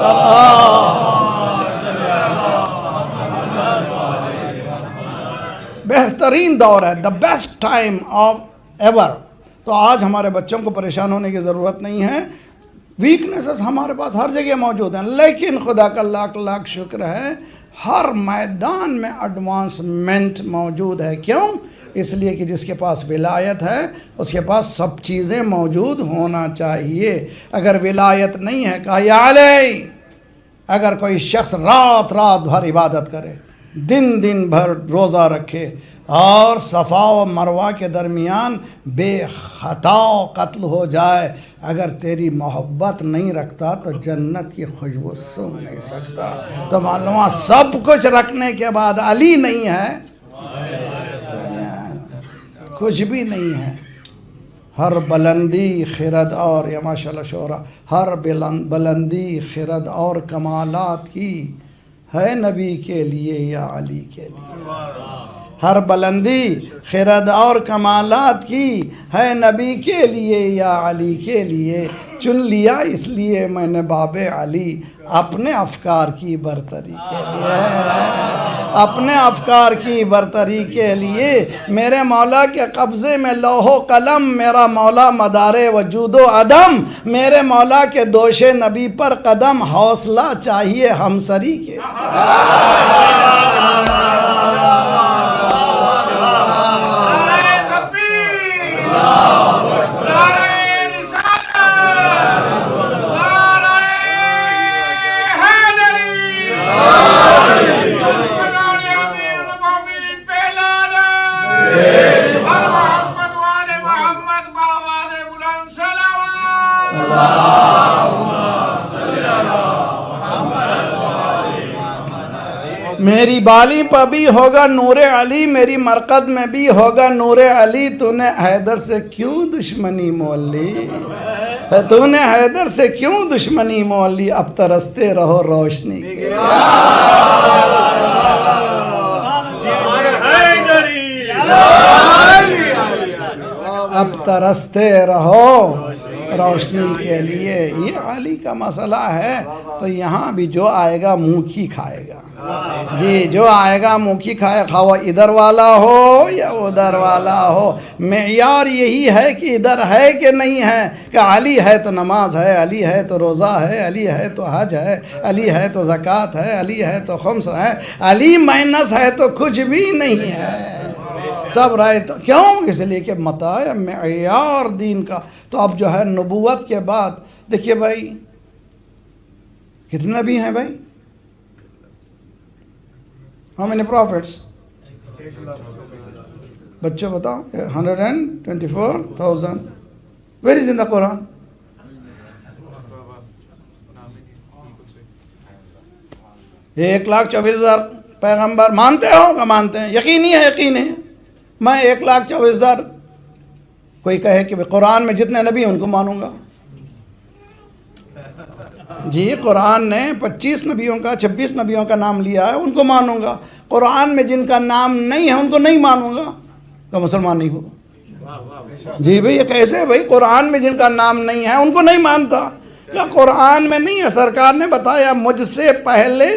بہترین دور ہے، the best time of ever. تو آج ہمارے بچوں کو پریشان ہونے کی ضرورت نہیں ہے. ویکنیسز ہمارے پاس ہر جگہ موجود ہیں، لیکن خدا کا لاکھ لاکھ شکر ہے ہر میدان میں ایڈوانسمنٹ موجود ہے. کیوں؟ اس لیے کہ جس کے پاس ولایت ہے اس کے پاس سب چیزیں موجود ہونا چاہیے. اگر ولایت نہیں ہے کہا یا علی. اگر کوئی شخص رات بھر عبادت کرے، دن بھر روزہ رکھے اور صفا و مروہ کے درمیان بے خطا قتل ہو جائے، اگر تیری محبت نہیں رکھتا تو جنت کی خوشبو سونگھ نہیں سکتا. تو معلوم سب کچھ رکھنے کے بعد علی نہیں ہے، کچھ بھی نہیں ہے. ہر بلندی خرد اور یا ماشاءاللہ شعرا، ہر بلندی خرد اور کمالات کی ہے نبی کے لیے یا علی کے لیے. ہر بلندی خرد اور کمالات کی ہے نبی کے لیے یا علی کے لیے. چن لیا اس لیے میں نے باب علی اپنے افکار کی برتری کے لیے، اپنے افکار کی برتری کے لیے. میرے مولا کے قبضے میں لوح و قلم، میرا مولا مدار وجود و عدم. میرے مولا کے دوش نبی پر قدم، حوصلہ چاہیے ہمسری کے. اللہ میری بالی پر بھی ہوگا نور علی، میری مرقد میں بھی ہوگا نور علی، تو نے حیدر سے کیوں دشمنی مول لی؟ تو نے حیدر سے کیوں دشمنی مول لی؟ اب ترستے رہو روشنی کے، اب ترستے رہو روشنی کے لیے۔ یہ علی کا مسئلہ ہے، تو یہاں بھی جو آئے گا منہ کھائے گا، جی جو آئے گا منہ کھائے، خواہ وہ ادھر والا ہو یا ادھر والا ہو، معیار یہی ہے کہ ادھر ہے کہ نہیں ہے، کہ علی ہے تو نماز ہے، علی ہے تو روزہ ہے، علی ہے تو حج ہے، علی ہے تو زکوٰۃ ہے، علی ہے تو خمس ہے، علی مائنس ہے تو کچھ بھی نہیں ہے، سب رائٹ۔ کیوں؟ اس لیے کہ متاع معیار دین کا۔ تو اب جو ہے نبوت کے بعد دیکھیے بھائی کتنے نبی ہیں بھائی؟ How many prophets؟ بچوں بتاؤ۔ 124,000۔ Where is in the Quran؟ 1,24,000 پیغمبر مانتے ہو کہ مانتے ہیں؟ یقینی ہے، یقین ہے۔ میں 1,24,000 کوئی کہے کہ قرآن میں جتنے نبی ہیں ان کو مانوں گا، جی قرآن نے 25 نبیوں کا 26 نبیوں کا نام لیا ہے، ان کو مانوں گا۔ قرآن میں جن کا نام نہیں ہے ان کو نہیں مانوں گا، کہ مسلمان نہیں ہوگا۔ جی بھئی یہ کیسے ہے بھئی؟ قرآن میں جن کا نام نہیں ہے ان کو نہیں مانتا، یا قرآن میں نہیں ہے؟ سرکار نے بتایا مجھ سے پہلے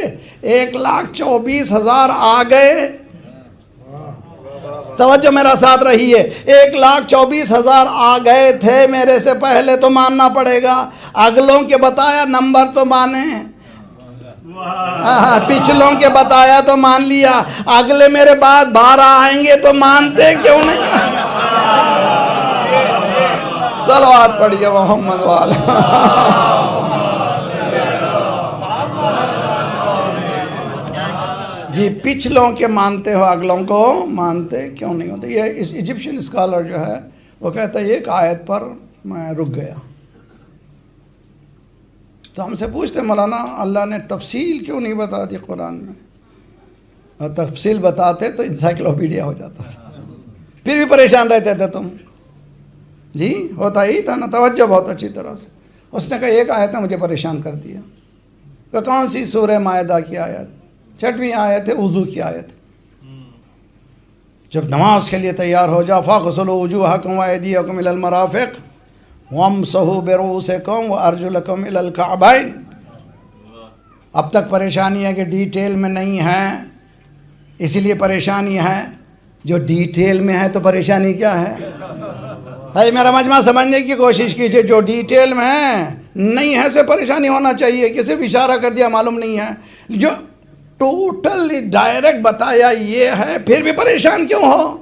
1,24,000 آ گئے، توجہ میرا ساتھ رہی ہے، 1,24,000 آ گئے تھے میرے سے پہلے، تو ماننا پڑے گا۔ اگلوں کے بتایا نمبر تو مانے، پچھلوں کے بتایا تو مان لیا، اگلے میرے بعد 12 آئیں گے تو مانتے کیوں نہیں؟ صلوات پڑھیے محمد والا۔ جی پچھلوں کے مانتے ہو، اگلوں کو مانتے کیوں نہیں ہوتے؟ یہ ایجپشن اسکالر جو ہے وہ کہتا ہے ایک آیت پر میں رک گیا، تو ہم سے پوچھتے مولانا اللہ نے تفصیل کیوں نہیں بتا دی قرآن میں؟ اور تفصیل بتاتے تو انسائکلوپیڈیا ہو جاتا تھا، پھر بھی پریشان رہتے تھے تم۔ جی ہوتا ہی تھا نا، توجہ بہت اچھی طرح سے۔ اس نے کہا ایک آیت نے مجھے پریشان کر دیا، کہ کون سی؟ سورہ مائدہ کی آیت، 6ویں آیت ہے، وضو کی آیت۔ جب نماز کے لیے تیار ہو جاؤ، فاغسلوا وجوہکم وایدیکم الی المرافق وامسحوا برؤوسکم وارجلکم الی الکعبین۔ اب تک پریشانی ہے کہ ڈیٹیل میں نہیں ہے، اسی لیے پریشانی ہے۔ جو ڈیٹیل میں ہے تو پریشانی کیا ہے؟ بھائی میرا مجمع سمجھنے کی کوشش کیجئے، جو ڈیٹیل میں ہے نہیں ہے سے پریشانی ہونا چاہیے، کہ صرف اشارہ کر دیا معلوم نہیں ہے۔ جو ٹوٹلی ڈائریکٹ بتایا یہ ہے، پھر بھی پریشان کیوں ہو؟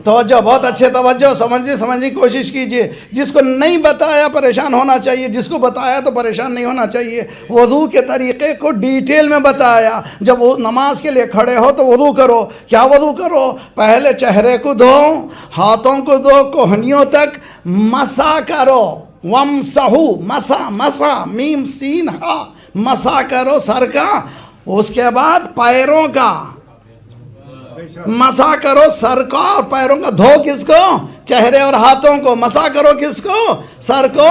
توجہ بہت اچھے، توجہ سمجھنے کی کوشش کیجئے۔ جس کو نہیں بتایا پریشان ہونا چاہیے، جس کو بتایا تو پریشان نہیں ہونا چاہیے۔ وضو کے طریقے کو ڈیٹیل میں بتایا، جب وہ نماز کے لیے کھڑے ہو تو وضو کرو۔ کیا وضو کرو؟ پہلے چہرے کو دھو، ہاتھوں کو دھو، کوہنیوں تک مسح کرو۔ وامسحوا، مسح میم سین ہا، مسح کرو سر کا۔ اس کے بعد پیروں کا مسح کرو، سر کا اور پیروں کا۔ دھو کس کو؟ چہرے اور ہاتھوں کو۔ مسح کرو کس کو؟ سر کو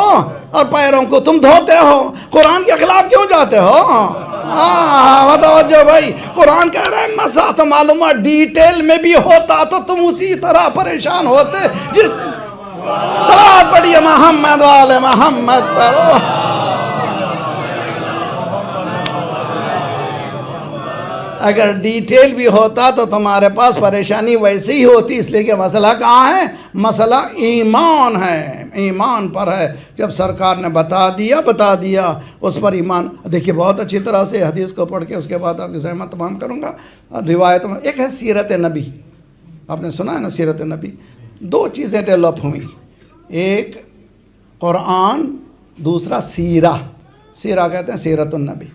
اور پیروں کو۔ تم دھوتے ہو، قرآن کے خلاف کیوں جاتے ہو؟ توجہ بھائی، قرآن کہہ رہا ہے مسح، تو معلومات ڈیٹیل میں بھی ہوتا تو تم اسی طرح پریشان ہوتے جس صلوات پڑھیے محمد والے محمد پر۔ اگر ڈیٹیل بھی ہوتا تو تمہارے پاس پریشانی ویسے ہی ہوتی، اس لیے کہ مسئلہ کہاں ہے؟ مسئلہ ایمان ہے، ایمان پر ہے۔ جب سرکار نے بتا دیا اس پر ایمان۔ دیکھیے بہت اچھی طرح سے حدیث کو پڑھ کے اس کے بعد آپ کی زحمت تمام کروں گا۔ روایت میں ایک ہے سیرت نبی، آپ نے سنا ہے نا سیرت نبی؟ دو چیزیں ڈیولپ ہوئیں، ایک قرآن، دوسرا سیرہ۔ سیرہ کہتے ہیں سیرت النبی۔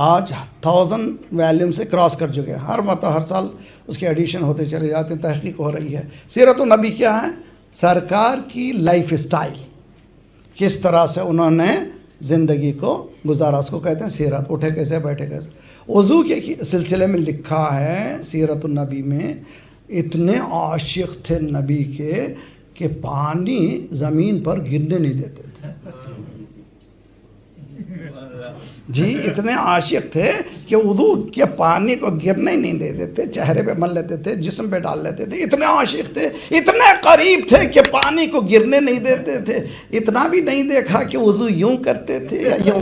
آج 1000 ویلیوم سے کراس کر چکے ہیں، ہر سال اس کے ایڈیشن ہوتے چلے جاتے ہیں، تحقیق ہو رہی ہے۔ سیرت النبی کیا ہے؟ سرکار کی لائف اسٹائل، کس طرح سے انہوں نے زندگی کو گزارا، اس کو کہتے ہیں سیرت. اٹھے کیسے، بیٹھے کیسے. وضو کے سلسلے میں لکھا ہے سیرت النبی میں، اتنے عاشق تھے نبی کے کہ پانی زمین پر گرنے نہیں دیتے تھے. جی اتنے عاشق تھے کہ وضو کے پانی کو گرنے ہی نہیں دیتے تھے، چہرے پہ مل لیتے تھے، جسم پہ ڈال لیتے تھے. اتنے عاشق تھے، اتنے قریب تھے کہ پانی کو گرنے نہیں دیتے تھے. اتنا بھی نہیں دیکھا کہ وضو یوں کرتے تھے یا یوں.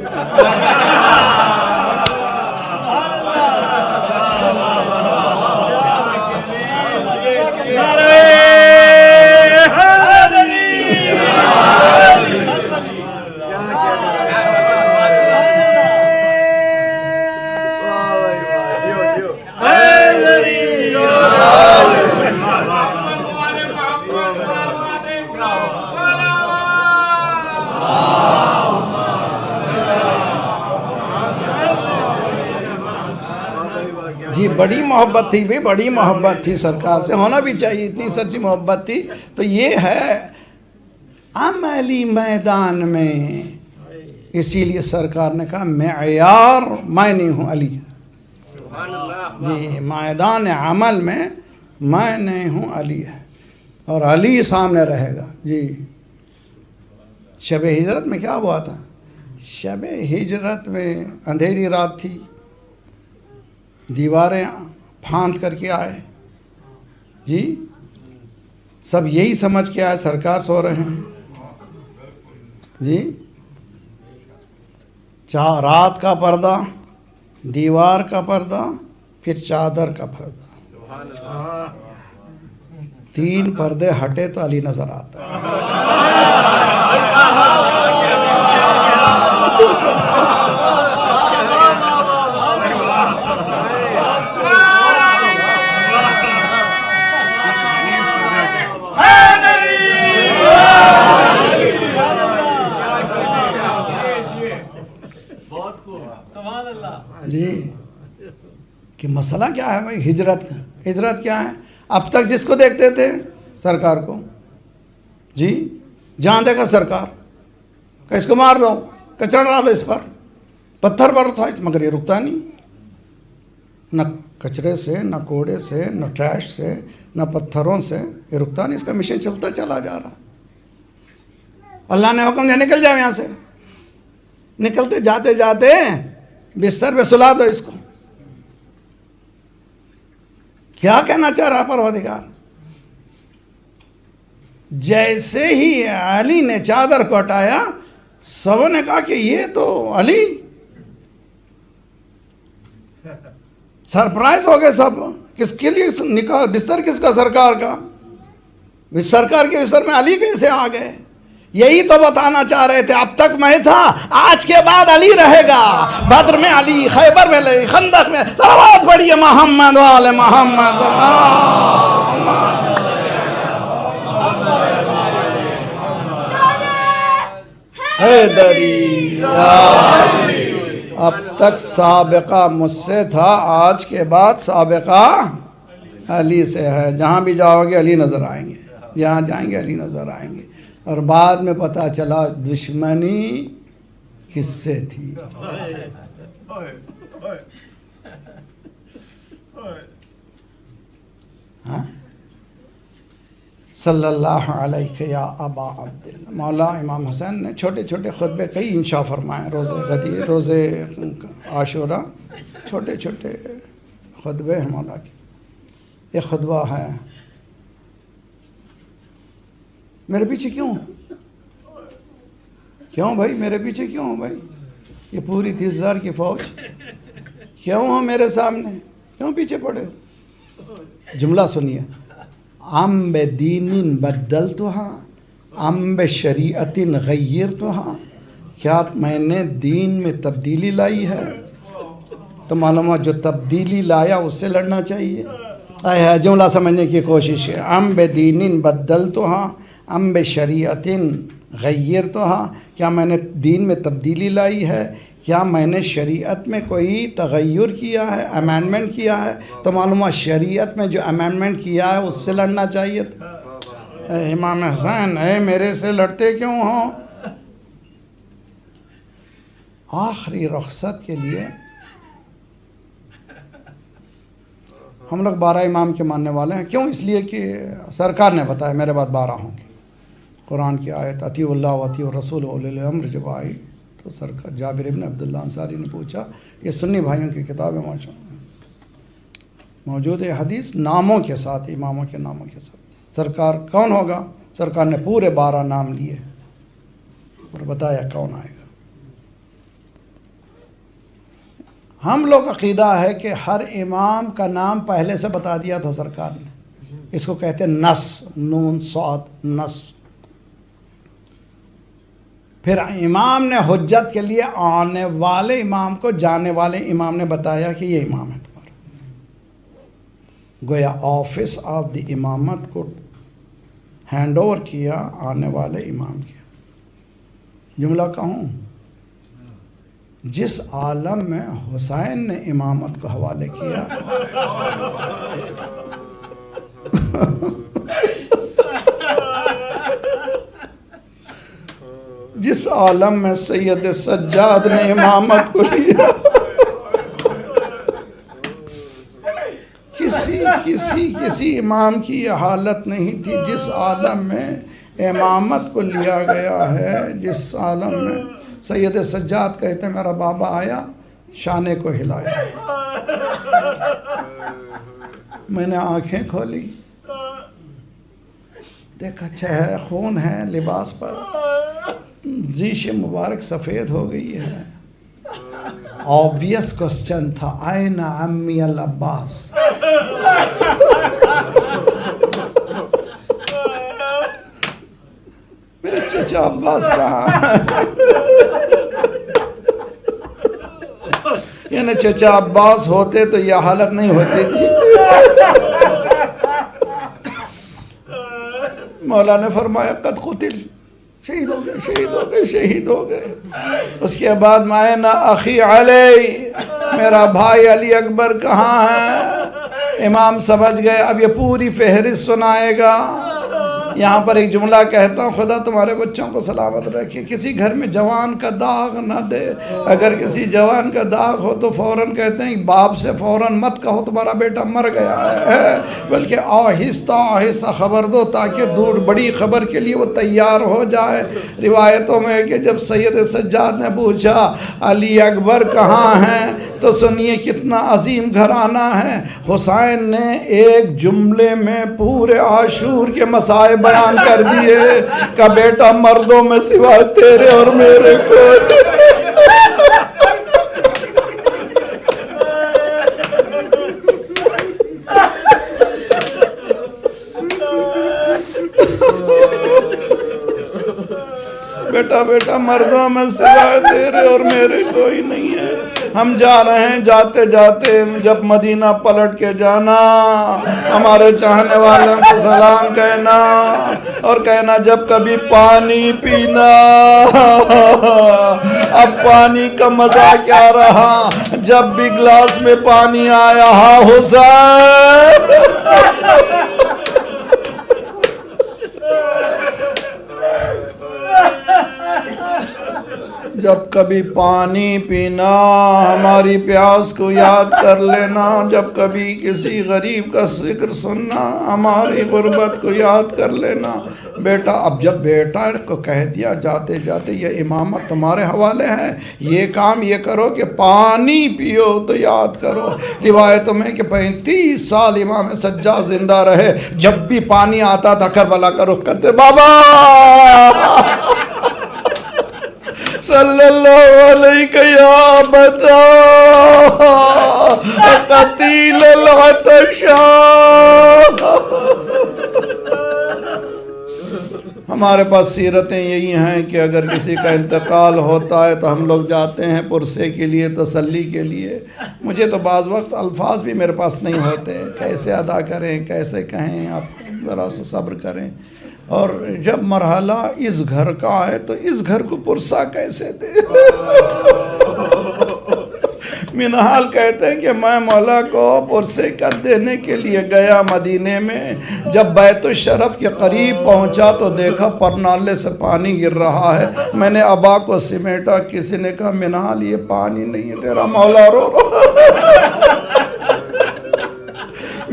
جی بڑی محبت تھی بھی، بڑی محبت تھی سرکار سے، ہونا بھی چاہیے، اتنی سچی محبت تھی. تو یہ ہے عملی میدان میں، اسی لیے سرکار نے کہا معیار میں نہیں ہوں علی. جی میدان عمل میں میں نہیں ہوں، علی ہے، اور علی سامنے رہے گا. جی شب ہجرت میں کیا ہوا تھا؟ شب ہجرت میں اندھیری رات تھی، دیواریں پھاند کر کے آئے. جی سب یہی سمجھ کے آئے سرکار سو رہے ہیں. جی رات کا پردہ، دیوار کا پردہ، پھر چادر کا پردہ، 3 پردے ہٹے تو علی نظر آتا ہے. جی کہ مسئلہ کیا ہے بھائی؟ ہجرت کیا ہے؟ اب تک جس کو دیکھتے تھے سرکار کو، جی جہاں دیکھا سرکار کہ اس کو مار دو، کچڑ ڈالو اس پر، پتھر پر تھا، مگر یہ رکتا نہیں. نہ کچرے سے، نہ کوڑے سے، نہ ٹریش سے، نہ پتھروں سے، یہ رکتا نہیں. اس کا مشن چلتا چلا جا رہا. اللہ نے حکم دیا نکل جاؤ یہاں سے. نکلتے جاتے جاتے بستر پہ سلا دو اس کو. کیا کہنا چاہ رہا پروردگار؟ جیسے ہی علی نے چادر کو ہٹایا، سب نے کہا کہ یہ تو علی. سرپرائز ہو گئے سب. کس کے لیے نکاح؟ بستر کس کا؟ سرکار کا. سرکار کے بستر میں علی کیسے آ گئے؟ یہی تو بتانا چاہ رہے تھے. اب تک میں تھا، آج کے بعد علی رہے گا. بدر میں علی، خیبر میں علی، خندق میں. صلوات پڑھیے محمد وآل محمد. حیدری. اب تک سابقہ مجھ سے تھا، آج کے بعد سابقہ علی سے ہے. جہاں بھی جاؤ گے علی نظر آئیں گے، جہاں جائیں گے علی نظر آئیں گے. اور بعد میں پتہ چلا دشمنی کس سے تھی. صلی اللہ علیہ یا ابا عبداللہ. مولا امام حسین نے چھوٹے چھوٹے خطبے کئی انشاء فرمائے. روزے عاشورہ، چھوٹے چھوٹے خطبے ہیں مولا کے. یہ خطبہ ہے. میرے پیچھے کیوں بھائی؟ میرے پیچھے کیوں بھائی؟ یہ پوری 30,000 کی فوج کیوں ہو میرے سامنے؟ کیوں پیچھے پڑے؟ جملہ سنیے. ام بدین بدلتہا ام بشریعت غیرتہا. کیا میں نے دین میں تبدیلی لائی ہے؟ تو معلوم جو تبدیلی لایا اس سے لڑنا چاہیے. جملہ سمجھنے کی کوشش ہے. ام بدین بدلتہا ام بشریعت غیرتہا. کیا میں نے دین میں تبدیلی لائی ہے؟ کیا میں نے شریعت میں کوئی تغیر کیا ہے، امینڈمنٹ کیا ہے؟ تو معلومہ شریعت میں جو امینڈمنٹ کیا ہے اس سے لڑنا چاہیے تھا. امام حسین، میرے سے لڑتے کیوں ہو؟ آخری رخصت کے لیے ہم لوگ 12 امام کے ماننے والے ہیں. کیوں؟ اس لیے کہ سرکار نے بتایا میرے بعد 12 ہوں گے. قرآن کی آیت اطیعوا اللہ و اطیعوا الرسول و اولی الامر جب آئی تو سرکار جابر ابن عبداللہ انصاری نے پوچھا، یہ سنی بھائیوں کی کتابیں موجود ہے حدیث ناموں کے ساتھ، اماموں کے ناموں کے ساتھ. سرکار کون ہوگا؟ سرکار نے پورے 12 نام لیے اور بتایا کون آئے گا. ہم لوگ عقیدہ ہے کہ ہر امام کا نام پہلے سے بتا دیا تھا سرکار نے. اس کو کہتے ہیں نص، نون صاد نص. پھر امام نے حجت کے لیے آنے والے امام کو جانے والے امام نے بتایا کہ یہ امام ہے تمہارا. گویا آفس آف دی امامت کو ہینڈ اوور کیا آنے والے امام کیا. جملہ کہوں، جس عالم میں حسین نے امامت کو حوالے کیا، جس عالم میں سید سجاد نے امامت کو لیا، کسی امام کی یہ حالت نہیں تھی. جس عالم میں امامت کو لیا گیا ہے، جس عالم میں سید سجاد کہتے ہیں میرا بابا آیا شانے کو ہلایا، میں نے آنکھیں کھولی، دیکھا چہرہ خون ہے لباس پر، ریش مبارک سفید ہو گئی ہے. obvious question تھا، آئین عمی العباس. میرے چچا عباس کہاں؟ یعنی چچا عباس ہوتے تو یہ حالت نہیں ہوتی تھی. مولا نے فرمایا قد قتل، شہید ہو گئے، شہید ہو گئے، شہید ہو گئے. اس کے بعد مائنا اخی علی، میرا بھائی علی اکبر کہاں ہے؟ امام سمجھ گئے اب یہ پوری فہرست سنائے گا. یہاں پر ایک جملہ کہتا ہوں، خدا تمہارے بچوں کو سلامت رکھے. کسی گھر میں جوان کا داغ نہ دے. اگر کسی جوان کا داغ ہو تو فوراً کہتے ہیں باپ سے فوراً مت کہو تمہارا بیٹا مر گیا ہے، بلکہ آہستہ آہستہ خبر دو تاکہ دور بڑی خبر کے لیے وہ تیار ہو جائے. روایتوں میں کہ جب سید سجاد نے پوچھا علی اکبر کہاں ہیں تو سنیے کتنا عظیم گھرانہ ہے. حسین نے ایک جملے میں پورے عاشور کے مسائل بیان کر دیے کہ بیٹا مردوں میں سوائے تیرے اور میرے کوئی. بیٹا مردوں میں سوائے تیرے اور میرے کوئی نہیں ہے. ہم جا رہے ہیں، جاتے جاتے جب مدینہ پلٹ کے جانا، ہمارے چاہنے والوں کو سلام کہنا اور کہنا جب کبھی پانی پینا. اب پانی کا مزہ کیا رہا، جب بھی گلاس میں پانی آیا ہاں حسین. جب کبھی پانی پینا ہماری پیاس کو یاد کر لینا. جب کبھی کسی غریب کا ذکر سننا ہماری غربت کو یاد کر لینا. بیٹا اب جب بیٹا کو کہہ دیا جاتے جاتے یہ امامت تمہارے حوالے ہے، یہ کام یہ کرو کہ پانی پیو تو یاد کرو. روایتوں میں کہ 35 سال امام سجاد زندہ رہے، جب بھی پانی آتا تھا کربلا کا رخ کرتے بابا صلی اللہ علیہ یا بتا قتیل العطشان. ہمارے پاس سیرتیں یہی ہیں کہ اگر کسی کا انتقال ہوتا ہے تو ہم لوگ جاتے ہیں پرسے کے لیے، تسلی کے لیے. مجھے تو بعض وقت الفاظ بھی میرے پاس نہیں ہوتے، کیسے ادا کریں، کیسے کہیں. آپ ذرا سا صبر کریں. اور جب مرحلہ اس گھر کا آئے تو اس گھر کو پرسا کیسے دے. منہال کہتے ہیں کہ میں مولا کو پرسکت دینے کے لیے گیا مدینے میں، جب بیت الشرف کے قریب پہنچا تو دیکھا پرنالے سے پانی گر رہا ہے۔ میں نے ابا کو سمیٹا، کسی نے کہا منہال یہ پانی نہیں ہے، تیرا مولا رو رہا۔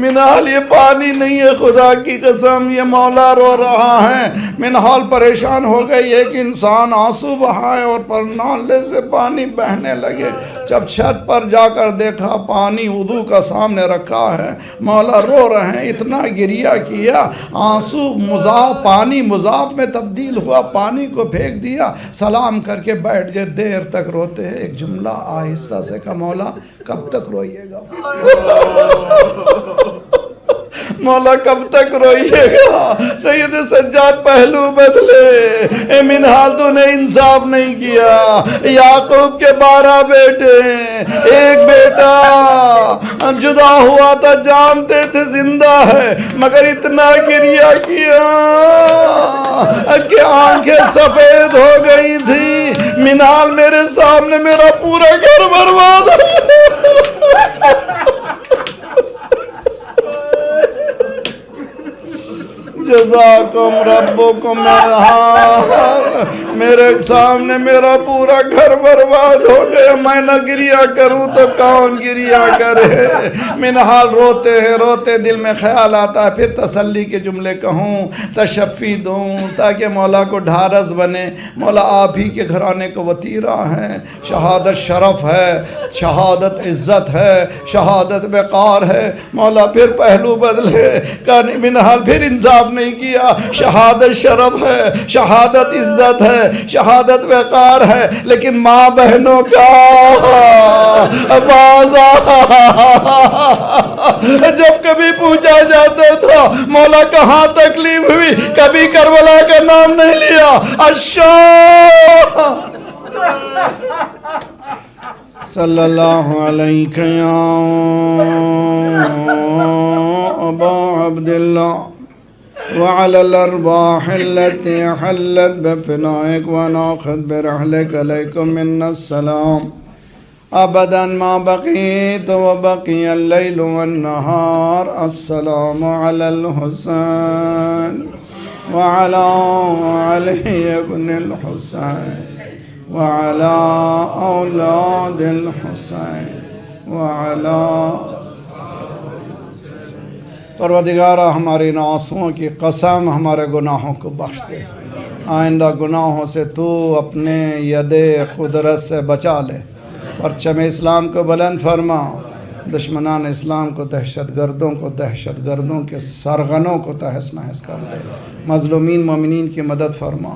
منہال یہ پانی نہیں ہے، خدا کی قسم یہ مولا رو رہا ہے۔ منہال پریشان ہو گئی، ایک انسان آنسو بہائے اور پرنالے سے پانی بہنے لگے۔ جب چھت پر جا کر دیکھا پانی وضو کا سامنے رکھا ہے، مولا رو رہے ہیں، اتنا گریہ کیا، آنسو مضاف پانی مضاف میں تبدیل ہوا، پانی کو پھینک دیا، سلام کر کے بیٹھ گئے۔ دیر تک روتے ہیں، ایک جملہ آہستہ سے کہا مولا کب تک روئیے گا؟ مولا کب تک روئیے گا؟ سید سجاد پہلو بدلے، اے منہال تو نے انصاف نہیں کیا۔ یعقوب کے 12 بیٹے، ایک بیٹا جدا ہوا تھا، جانتے تھے زندہ ہے، مگر اتنا گریہ کیا کہ آنکھیں سفید ہو گئی تھی۔ منہال میرے سامنے میرا پورا گھر برباد ہو گیا۔ جزاکم ربکم میرے سامنے میرا پورا گھر برباد ہو گیا، میں نہ گریہ کروں تو کون گریہ کرے؟ منہال روتے ہیں، روتے دل میں خیال آتا ہے، پھر تسلی کے جملے کہوں، تشفی دوں تاکہ مولا کو ڈھارس بنے۔ مولا آپ ہی کے گھرانے کو وطیرہ ہے، شہادت شرف ہے، شہادت عزت ہے، شہادت وقار ہے۔ مولا پھر پہلو بدلے، منہال پھر انصاف نہیں کیا، شہادت شرف ہے، شہادت عزت ہے، شہادت وقار ہے، لیکن ماں بہنوں کا بازار جب کبھی پوچھا جاتا تھا مولا کہاں تکلیف ہوئی، کبھی کربلا کا نام نہیں لیا۔ صلی اللہ علیہ یا ابا عبداللہ وعلى الأرواح التي حلت بفنائك وناخذ برحلك عليكم منا السلام أبدا ما بقيت وبقي الليل والنهار. السلام على الحسين وعلى علي بن الحسين وعلى أولاد الحسين وعلى پروردگارہ ہماری ان آنسوؤں کی قسم ہمارے گناہوں کو بخش دے، آئندہ گناہوں سے تو اپنے ید قدرت سے بچا لے، پرچم اسلام کو بلند فرما، دشمنان اسلام کو، دہشت گردوں کے سرغنوں کو تہس نہس کر دے، مظلومین مومنین کی مدد فرما۔